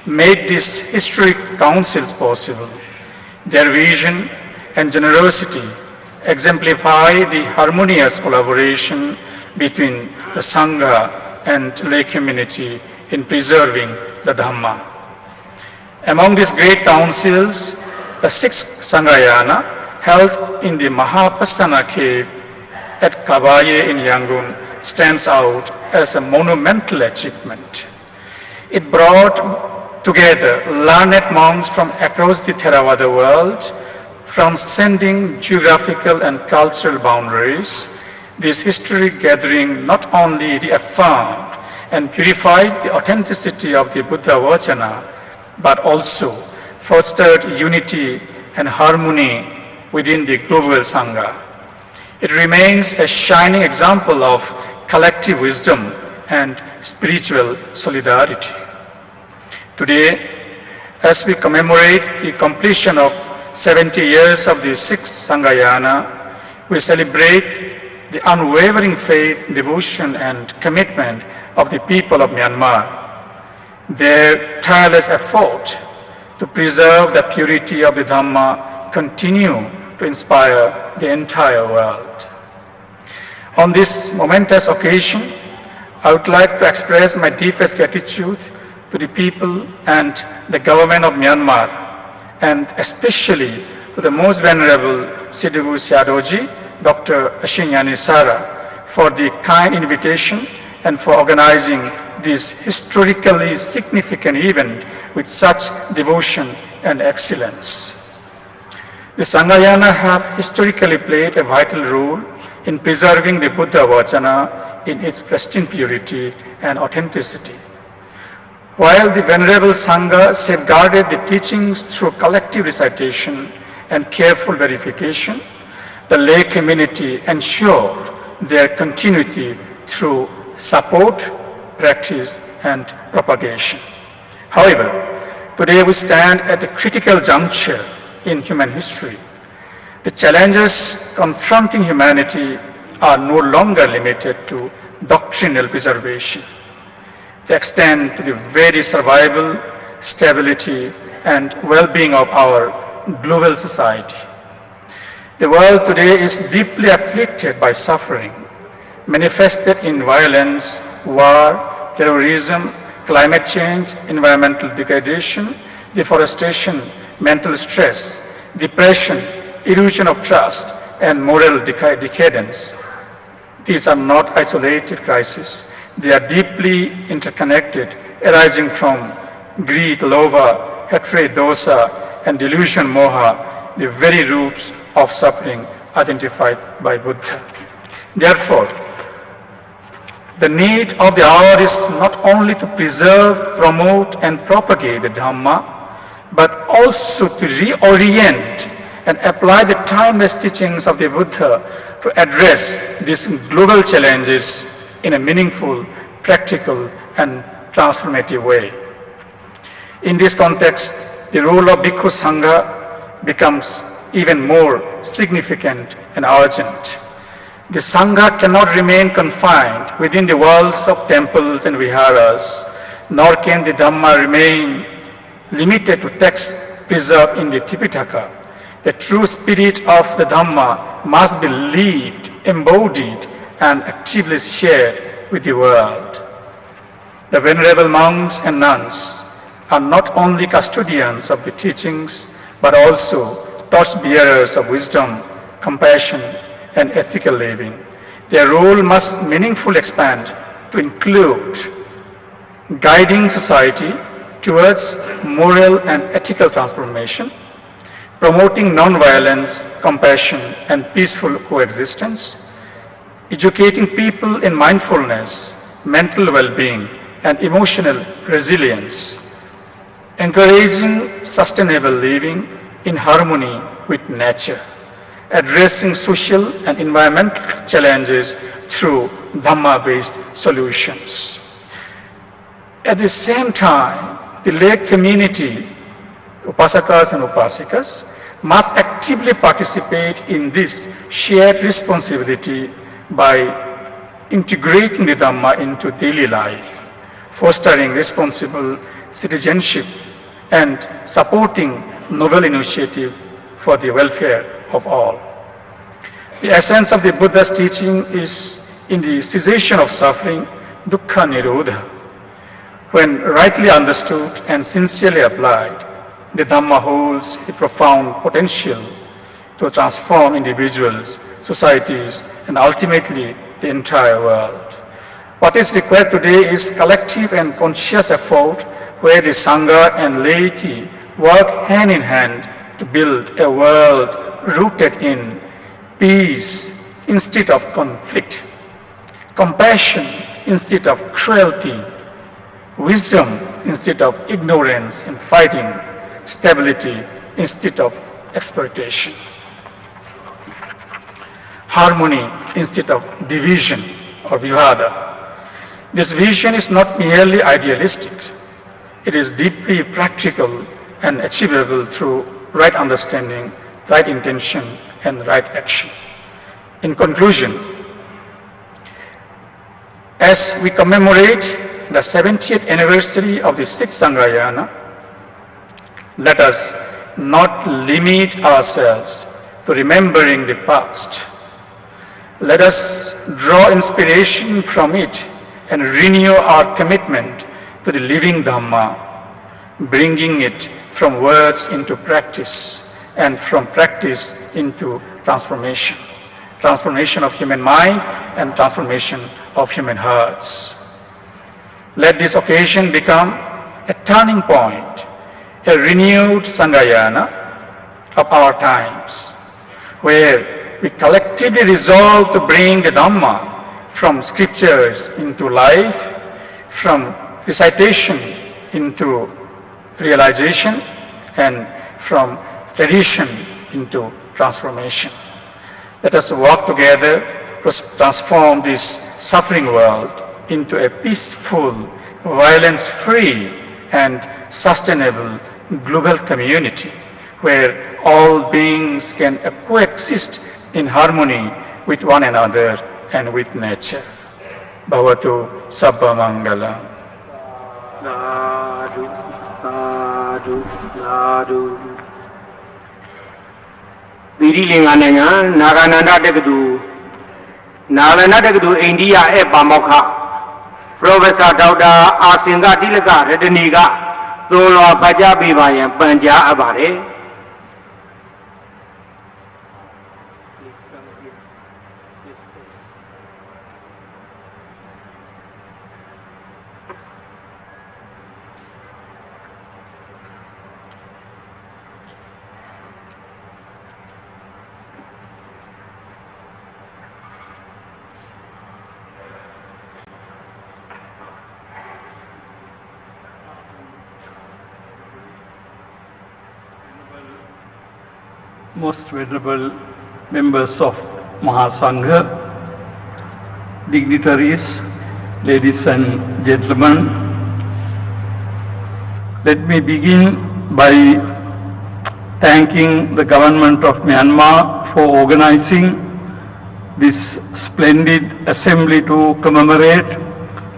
made these historic councils possible. Their vision and generosity exemplify the harmonious collaboration between the Sangha and lay community in preserving the Dhamma. Among these great councils, the 6th Sanghayana, held in the Mahapasana cave at Kabaye in Yangon, stands out as a monumental achievement. It brought together learned monks from across the Theravada world, transcending geographical and cultural boundaries. This historic gathering not only reaffirmed and purified the authenticity of the Buddha Vachana, but also fostered unity and harmony within the global Sangha. It remains a shining example of collective wisdom and spiritual solidarity. Today, as we commemorate the completion of 70 years of the 6th Sanghayana, we celebrate the unwavering faith, devotion, and commitment of the people of Myanmar. Their tireless effort to preserve the purity of the Dhamma continue to inspire the entire world. On this momentous occasion, I would like to express my deepest gratitude to the people and the government of Myanmar, and especially to the most venerable Sidhu Sayadawji, Dr. Ashinyani Sara, for the kind invitation and for organizing this historically significant event with such devotion and excellence. The Sanghayana have historically played a vital role in preserving the Buddha Vajana in its pristine purity and authenticity. While the Venerable Sangha safeguarded the teachings through collective recitation and careful verification, the lay community ensured their continuity through support, practice, and propagation. However, today we stand at a critical juncture in human history. The challenges confronting humanity are no longer limited to doctrinal preservation. They extend to the very survival, stability, and well-being of our global society. The world today is deeply afflicted by suffering, manifested in violence, war, terrorism, climate change, environmental degradation, deforestation, mental stress, depression, erosion of trust, and moral decadence. These are not isolated crises. They are deeply interconnected, arising from greed, lova, hatred, dosa, and delusion, moha, the very roots of suffering identified by Buddha. Therefore, the need of the hour is not only to preserve, promote, and propagate the Dhamma, but also to reorient and apply the timeless teachings of the Buddha to address these global challenges in a meaningful, practical, and transformative way. In this context, the role of Bhikkhu Sangha becomes even more significant and urgent. The Sangha cannot remain confined within the walls of temples and viharas, nor can the Dhamma remain limited to texts preserved in the Tipitaka. The true spirit of the Dhamma must be lived, embodied, and actively shared with the world. The venerable monks and nuns are not only custodians of the teachings, but also torch-bearers of wisdom, compassion, and ethical living. Their role must meaningfully expand to include guiding society towards moral and ethical transformation, promoting non-violence, compassion, and peaceful coexistence, educating people in mindfulness, mental well-being, and emotional resilience, encouraging sustainable living in harmony with nature, addressing social and environmental challenges through Dhamma-based solutions. At the same time, the lay community, Upasakas and Upasikas, must actively participate in this shared responsibility by integrating the Dhamma into daily life, fostering responsible citizenship, and supporting novel initiative for the welfare of all. The essence of the Buddha's teaching is in the cessation of suffering, dukkha nirodha. When rightly understood and sincerely applied, the Dhamma holds a profound potential to transform individuals, societies, and ultimately the entire world. What is required today is collective and conscious effort where the Sangha and laity work hand in hand to build a world rooted in peace instead of conflict, compassion instead of cruelty, wisdom instead of ignorance and fighting, stability instead of exploitation, harmony instead of division or vivada. This vision is not merely idealistic. It is deeply practical and achievable through right understanding, right intention, and right action. In conclusion, As we commemorate the 70th anniversary of the Sixth Sanghayana, let us not limit ourselves to remembering the past. Let us draw inspiration from it and renew our commitment to the living Dhamma, bringing it from words into practice and from practice into transformation. Transformation of human mind and transformation of human hearts. Let this occasion become a turning point, a renewed Sanghayana of our times, where we collectively resolve to bring the Dhamma from scriptures into life, from recitation into realization, and from tradition into transformation. Let us work together to transform this suffering world into a peaceful, violence-free, and sustainable global community where all beings can coexist in harmony with one another and with nature. Bhavatu Sabba Mangala. Sadhu, sadhu, sadhu. Dirilinga nenga Nagananda Degadu Nalana Degadu India e Bamokha Professor Dauda Asinga Dilaga Redeniga Dolo Pajabi Bayan Panja Abare. Most venerable members of Mahasangha, dignitaries, ladies and gentlemen, let me begin by thanking the government of Myanmar for organizing this splendid assembly to commemorate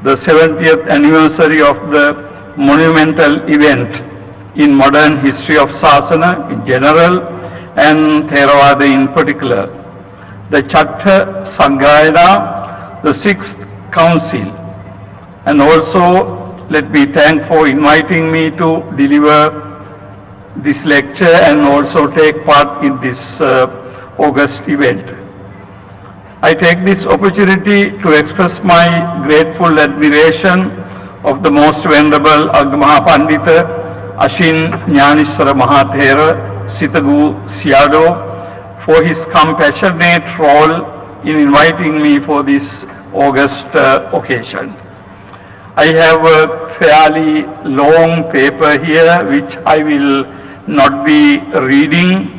the 70th anniversary of the monumental event in modern history of Sasana in general and Theravada in particular, the Chattha Sanghayana, the Sixth Council. And also, let me thank for inviting me to deliver this lecture and also take part in this August event. I take this opportunity to express my grateful admiration of the Most Venerable Agamaha Pandita Ashin Jnaneshwara Mahathera Sitagu Siado for his compassionate role in inviting me for this August occasion. I have a fairly long paper here which I will not be reading.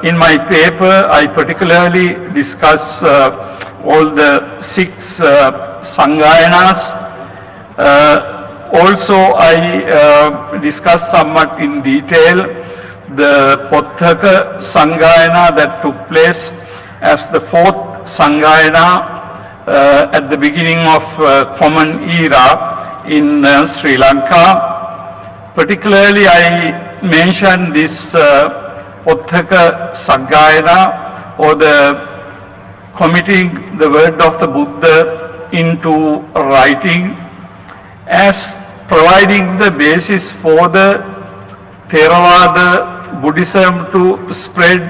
In my paper I particularly discuss all the 6 Sanghayanas. Also I discuss somewhat in detail the Potthaka Sanghayana that took place as the 4th Sanghayana at the beginning of Common Era in Sri Lanka. Particularly I mentioned this Potthaka Sanghayana, or the committing the word of the Buddha into writing, as providing the basis for the Theravada Buddhism to spread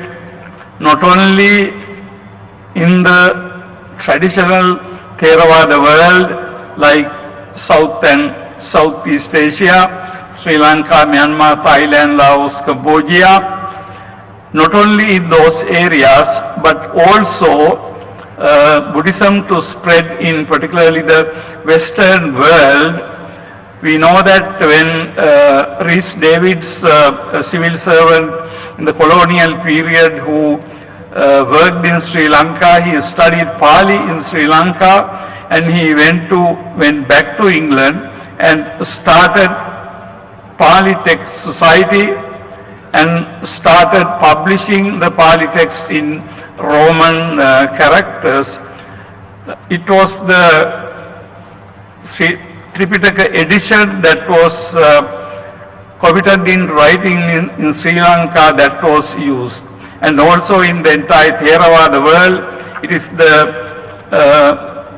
not only in the traditional Theravada world like South and Southeast Asia, Sri Lanka, Myanmar, Thailand, Laos, Cambodia, not only in those areas, but also Buddhism to spread in particularly the Western world. We know that when Rhys Davids, a civil servant in the colonial period who worked in Sri Lanka, he studied Pali in Sri Lanka, and he went back to England and started Pali Text Society and started publishing the Pali text in Roman characters. It was the Tripitaka edition that was coveted in writing in Sri Lanka that was used. And also in the entire Theravada world, it is the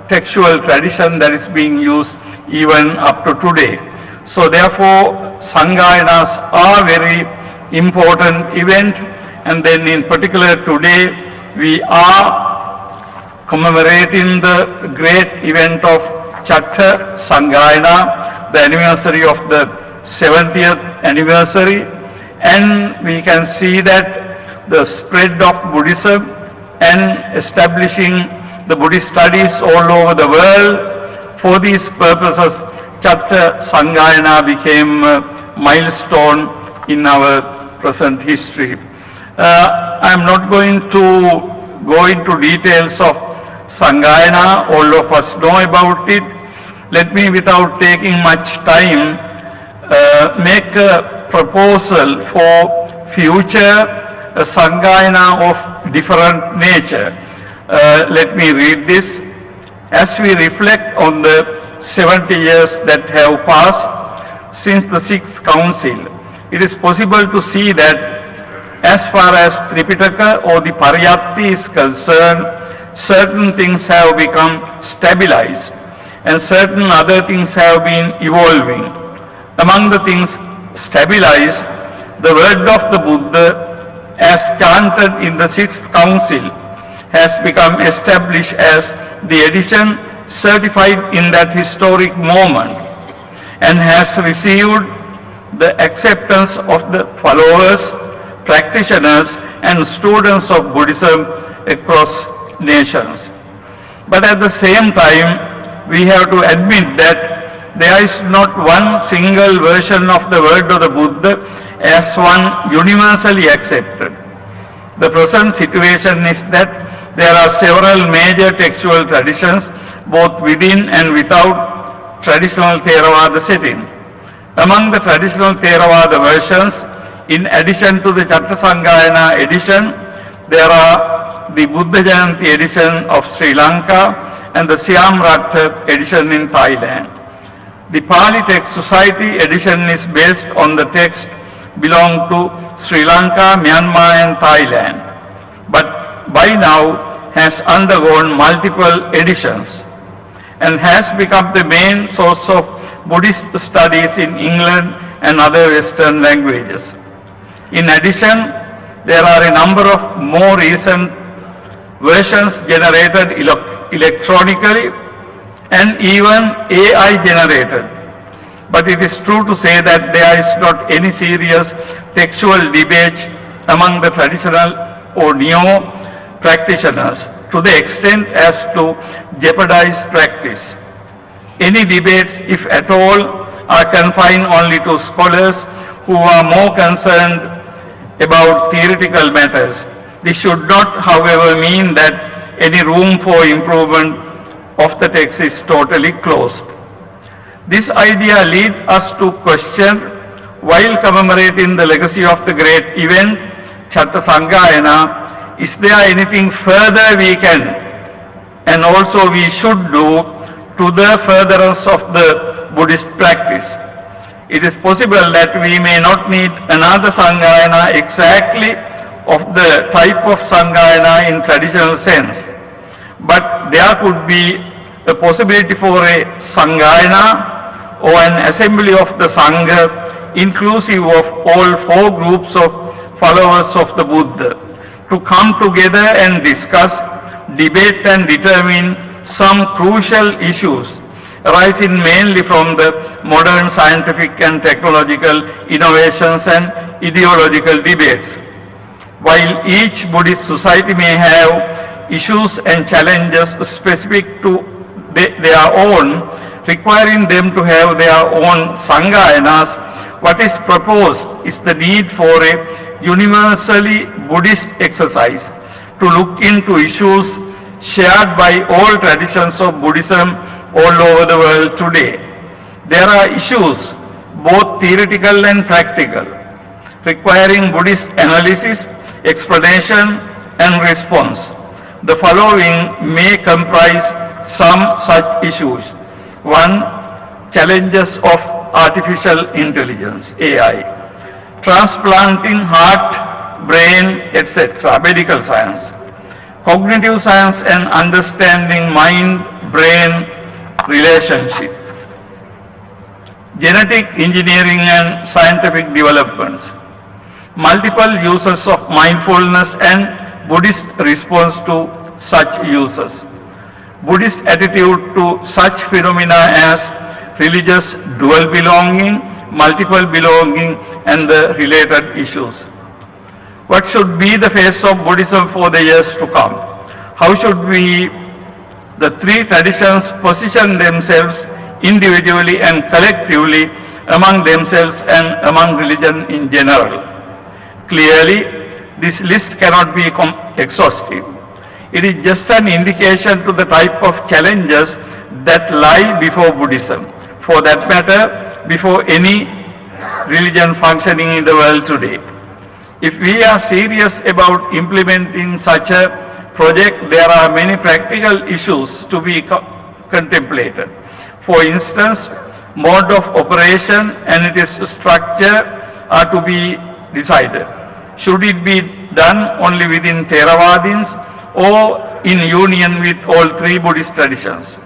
textual tradition that is being used even up to today. So therefore, Sanghayanas are very important event, and then in particular today, we are commemorating the great event of Chatta Sanghayana, the anniversary of the 70th anniversary, and we can see that the spread of Buddhism and establishing the Buddhist studies all over the world. For these purposes, Chatta Sanghayana became a milestone in our present history. I am not going to go into details of Sanghayana, all of us know about it. Let me, without taking much time, make a proposal for future Sanghayana of different nature. Let me read this. As we reflect on the 70 years that have passed since the Sixth Council, it is possible to see that as far as Tripitaka or the Pariyatti is concerned, certain things have become stabilized and certain other things have been evolving. Among the things stabilized, the word of the Buddha as chanted in the Sixth Council has become established as the edition certified in that historic moment and has received the acceptance of the followers, practitioners and students of Buddhism across nations. But at the same time, we have to admit that there is not one single version of the word of the Buddha as one universally accepted. The present situation is that there are several major textual traditions both within and without traditional Theravada setting. Among the traditional Theravada versions, in addition to the Chatta Sanghayana edition, there are the Buddha Jayanti edition of Sri Lanka and the Siam Ratha edition in Thailand. The Pali Text Society edition is based on the text belonging to Sri Lanka, Myanmar and Thailand, but by now has undergone multiple editions and has become the main source of Buddhist studies in England and other Western languages. In addition, there are a number of more recent versions generated electronically and even AI generated. But it is true to say that there is not any serious textual debate among the traditional or neo practitioners to the extent as to jeopardize practice. Any debates, if at all, are confined only to scholars who are more concerned about theoretical matters. This should not, however, mean that any room for improvement of the text is totally closed. This idea leads us to question, while commemorating the legacy of the great event, Chatta Sanghayana, is there anything further we can and also we should do to the furtherance of the Buddhist practice? It is possible that we may not need another Sanghayana exactly of the type of Sanghayana in traditional sense, but there could be a possibility for a Sanghayana or an assembly of the Sangha inclusive of all four groups of followers of the Buddha to come together and discuss, debate and determine some crucial issues arising mainly from the modern scientific and technological innovations and ideological debates. While each Buddhist society may have issues and challenges specific to their own, requiring them to have their own Sanghayanas, what is proposed is the need for a universally Buddhist exercise to look into issues shared by all traditions of Buddhism all over the world today. There are issues, both theoretical and practical, requiring Buddhist analysis, explanation, and response. The following may comprise some such issues. 1. challenges of artificial intelligence, AI, transplanting heart, brain, etc., medical science, cognitive science and understanding mind-brain relationship, genetic engineering and scientific developments, multiple uses of mindfulness and Buddhist response to such uses, Buddhist attitude to such phenomena as religious dual belonging, multiple belonging, and the related issues. What should be the face of Buddhism for the years to come? How should the three traditions position themselves individually and collectively among themselves and among religion in general? Clearly, this list cannot be exhaustive. It is just an indication to the type of challenges that lie before Buddhism, for that matter, before any religion functioning in the world today. If we are serious about implementing such a project, there are many practical issues to be contemplated. For instance, mode of operation and its structure are to be decided. Should it be done only within Theravadins or in union with all three Buddhist traditions?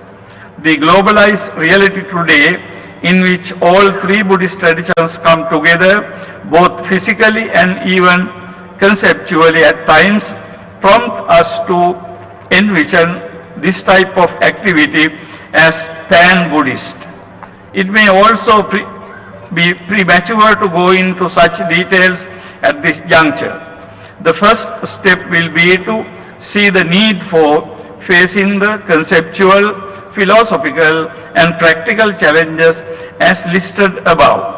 The globalized reality today, in which all three Buddhist traditions come together, both physically and even conceptually at times, prompt us to envision this type of activity as pan-Buddhist. It may also be premature to go into such details at this juncture. The first step will be to see the need for facing the conceptual, philosophical, and practical challenges as listed above.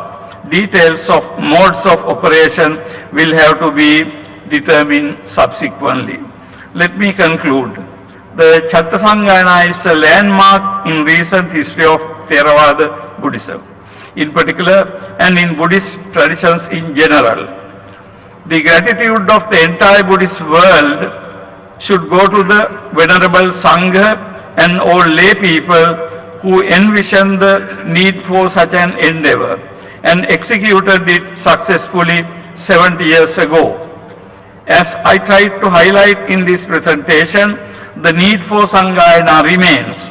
Details of modes of operation will have to be determined subsequently. Let me conclude. The Chattasangana is a landmark in recent history of Theravada Buddhism, in particular, and in Buddhist traditions in general. The gratitude of the entire Buddhist world should go to the Venerable Sangha and all lay people who envisioned the need for such an endeavor and executed it successfully 70 years ago. As I tried to highlight in this presentation, the need for Sanghayana remains.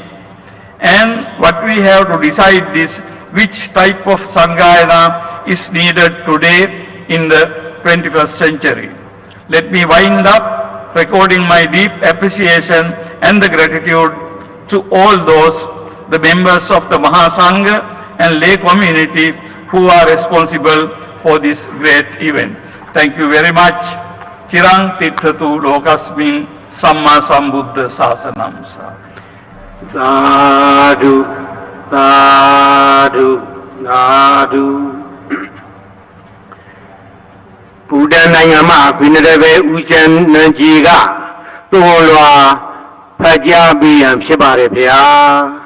And what we have to decide is which type of Sanghayana is needed today in the 21st century. Let me wind up recording my deep appreciation and the gratitude to all those, the members of the Mahasangha and lay community who are responsible for this great event. Thank you very much. Chirang Tirthatu Lokasmin Samma Sambuddha Sasanam Sa. Sadhu, sadhu, sadhu. Buddha Nayama Pinadave Ujan Najiga Tolwa Pajabi and Shibarepia.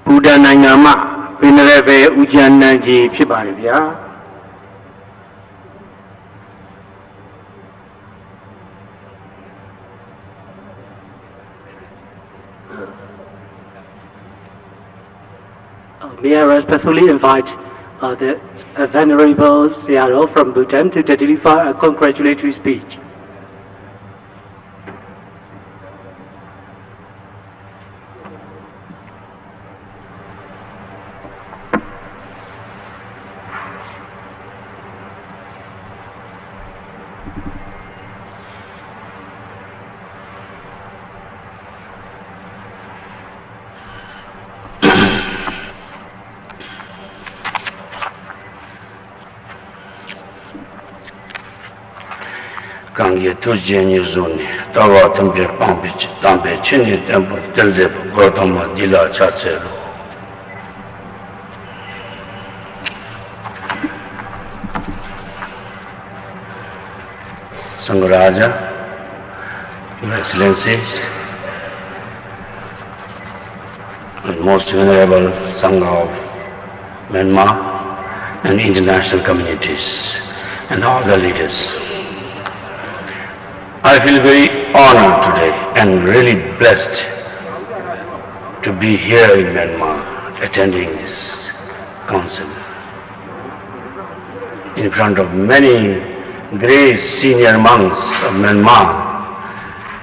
Buddha Nayama Pinadave Ujan Naji Shibarepia. May I respectfully invite the Venerable Sayadaw from Bhutan to deliver a congratulatory speech. Kangi Tujeni Zuni, Tawa Tampe Pampichi, Tampe Chini Temple, Telzep, Gotama, Dila Chachelo. Sangharaja, Your Excellencies, and most venerable Sangha of Myanmar and international communities and all the leaders. I feel very honored today and really blessed to be here in Myanmar attending this council in front of many great senior monks of Myanmar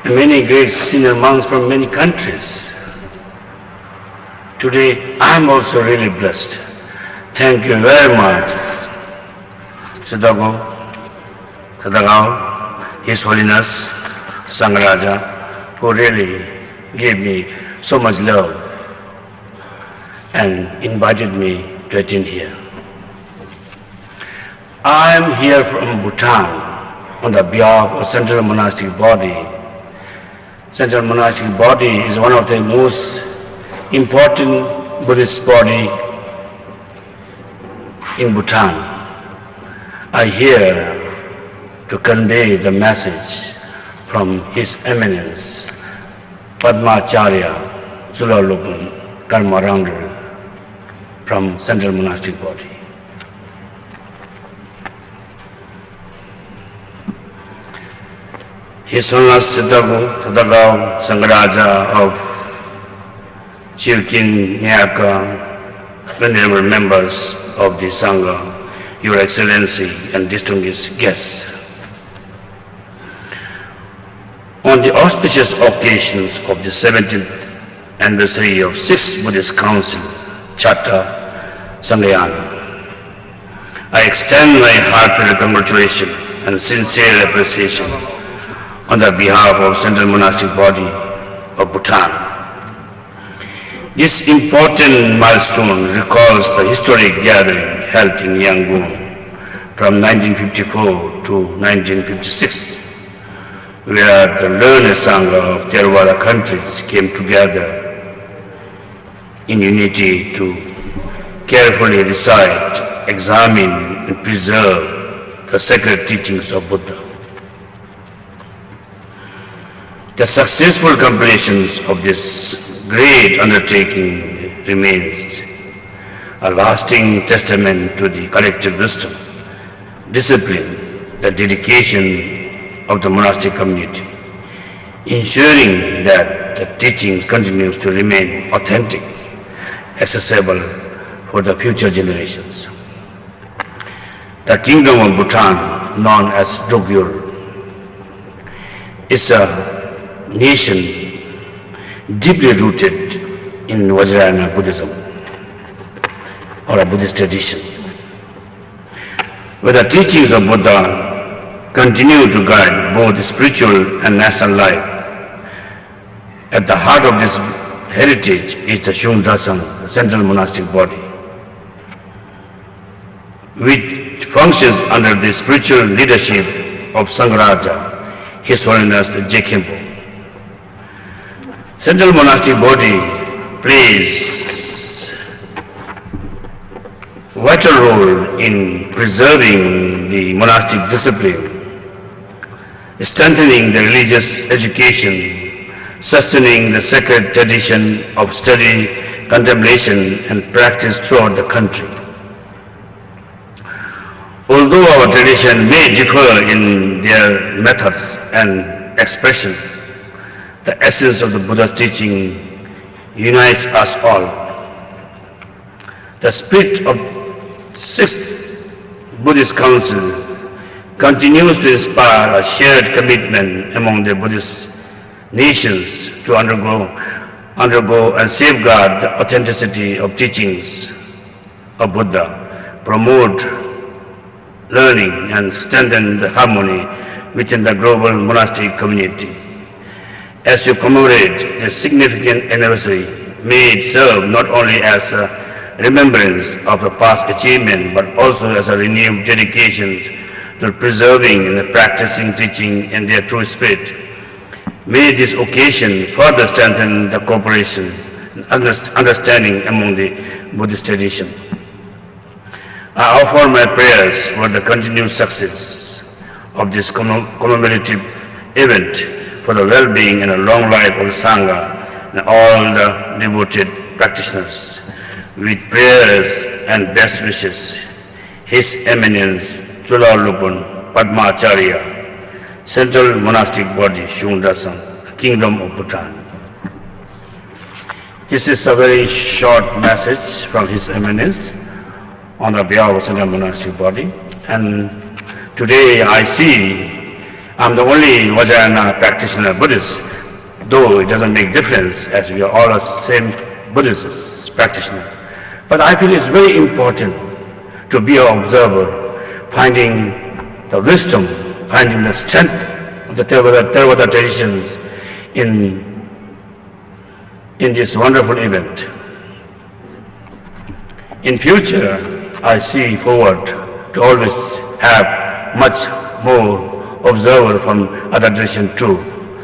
and many great senior monks from many countries. Today I am also really blessed. Thank you very much, Sadhguru, His Holiness Sangharaja, who really gave me so much love and invited me to attend here. I am here from Bhutan on the behalf of Central Monastic Body. Central Monastic Body is one of the most important Buddhist body in Bhutan. I here to convey the message from His Eminence Padmacharya Zulalobun Karmarangdu from Central Monastic Body. His Holiness Sadhguru Sangharaja of Chirkin Nyaka, venerable members of the Sangha, Your Excellency and distinguished guests. On the auspicious occasions of the 70th anniversary of 6th Buddhist Council, Charter Sanghayana, I extend my heartfelt congratulation and sincere appreciation on the behalf of Central Monastic Body of Bhutan. This important milestone recalls the historic gathering held in Yangon from 1954 to 1956, where the learned Sangha of Theravada countries came together in unity to carefully recite, examine, and preserve the sacred teachings of Buddha. The successful completions of this great undertaking remains a lasting testament to the collective wisdom, discipline, the dedication of the monastic community, ensuring that the teachings continues to remain authentic, accessible for the future generations. The Kingdom of Bhutan, known as Drugyul, is a nation deeply rooted in Vajrayana Buddhism, or a Buddhist tradition, where the teachings of Buddha continue to guide both spiritual and national life. At the heart of this heritage is the Shungdrasang, the Central Monastic Body, which functions under the spiritual leadership of Sangharaja, His Holiness the Jekhenpo. Central Monastic Body plays a vital role in preserving the monastic discipline, strengthening the religious education, sustaining the sacred tradition of study, contemplation, and practice throughout the country. Although our tradition may differ in their methods and expression, the essence of the Buddha's teaching unites us all. The spirit of 6th Buddhist Council continues to inspire a shared commitment among the Buddhist nations to undergo and safeguard the authenticity of teachings of Buddha, promote learning and strengthen the harmony within the global monastic community. As you commemorate the significant anniversary, may it serve not only as a remembrance of a past achievement, but also as a renewed dedication to preserving and practicing teaching in their true spirit. May this occasion further strengthen the cooperation and understanding among the Buddhist tradition. I offer my prayers for the continued success of this commemorative event for the well-being and a long life of the Sangha and all the devoted practitioners. With prayers and best wishes, His Eminence Chulalongkorn Padmacharya, Central Monastic Body, Shungdasang, Kingdom of Bhutan. This is a very short message from His Eminence on the behalf of Central Monastic Body. And today I see I'm the only Vajrayana practitioner Buddhist, though it doesn't make difference as we are all the same Buddhist practitioner. But I feel it's very important to be an observer, finding the wisdom, finding the strength of the Theravada traditions in this wonderful event. In future, I see forward to always have much more observer from other traditions too,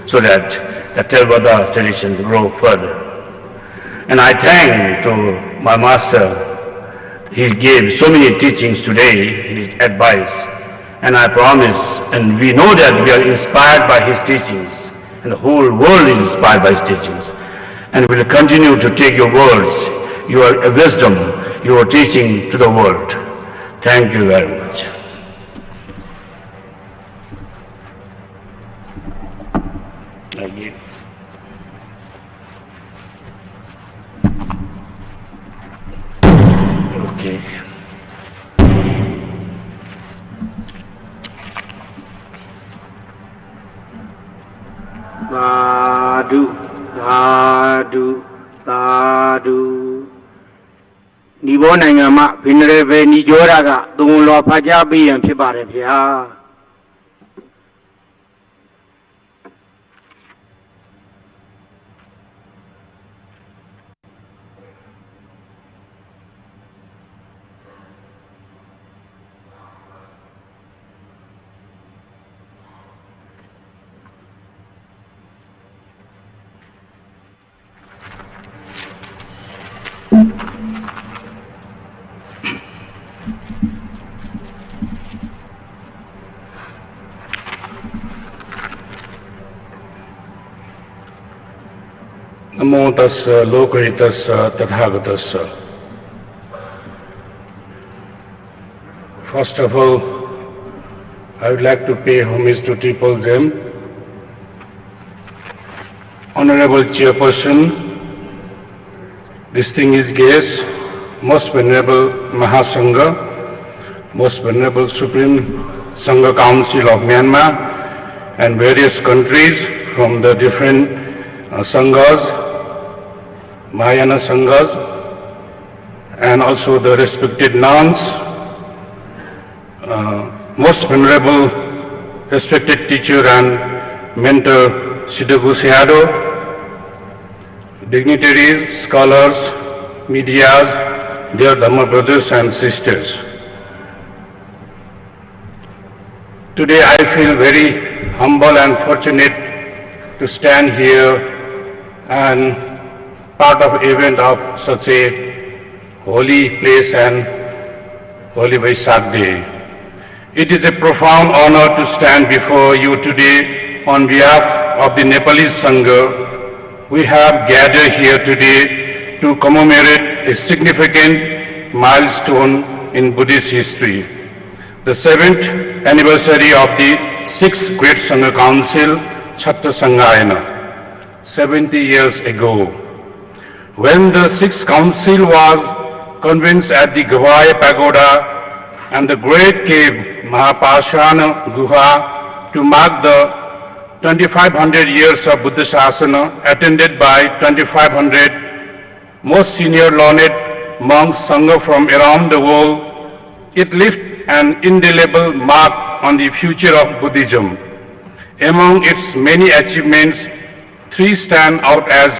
so that the Theravada tradition will grow further. And I thank to my master. He gave so many teachings today in his advice, and I promise, and we know that we are inspired by his teachings, and the whole world is inspired by his teachings, and we will continue to take your words, your wisdom, your teaching to the world. Thank you very much. Okay. Sadhu, sadhu, sadhu. Niboနိုင်ငံမှာဘင်ရပဲညီကျော်တာကသုံးလောဖာကြပေးရင်ဖြစ်ပါတယ်ဗျာNamo tassa lokahitassa tathagatassa. First of all, I would like to pay homage to Triple Gem, Honorable Chairperson, distinguished guests, Most Venerable Mahasangha, Most Venerable Supreme Sangha Council of Myanmar, and various countries from the different Sanghas, Mahayana Sanghas, and also the respected nuns, Most Venerable respected teacher and mentor Siddhagu Sayadaw, dignitaries, scholars, medias, dear Dhamma brothers and sisters. Today I feel very humble and fortunate to stand here and part of event of such a holy place and holy Vaisak Day. It is a profound honor to stand before you today on behalf of the Nepalese Sangha. We have gathered here today to commemorate a significant milestone in Buddhist history, the 7th anniversary of the 6th Great Sangha Council, Chatta Sanghayana, 70 years ago. When the 6th Council was convinced at the Gavai Pagoda and the great cave Mahapashana Guha to mark the 2500 years of Buddha Shasana, attended by 2500 most senior learned monks Sangha from around the world, it left an indelible mark on the future of Buddhism. Among its many achievements, 3 stand out as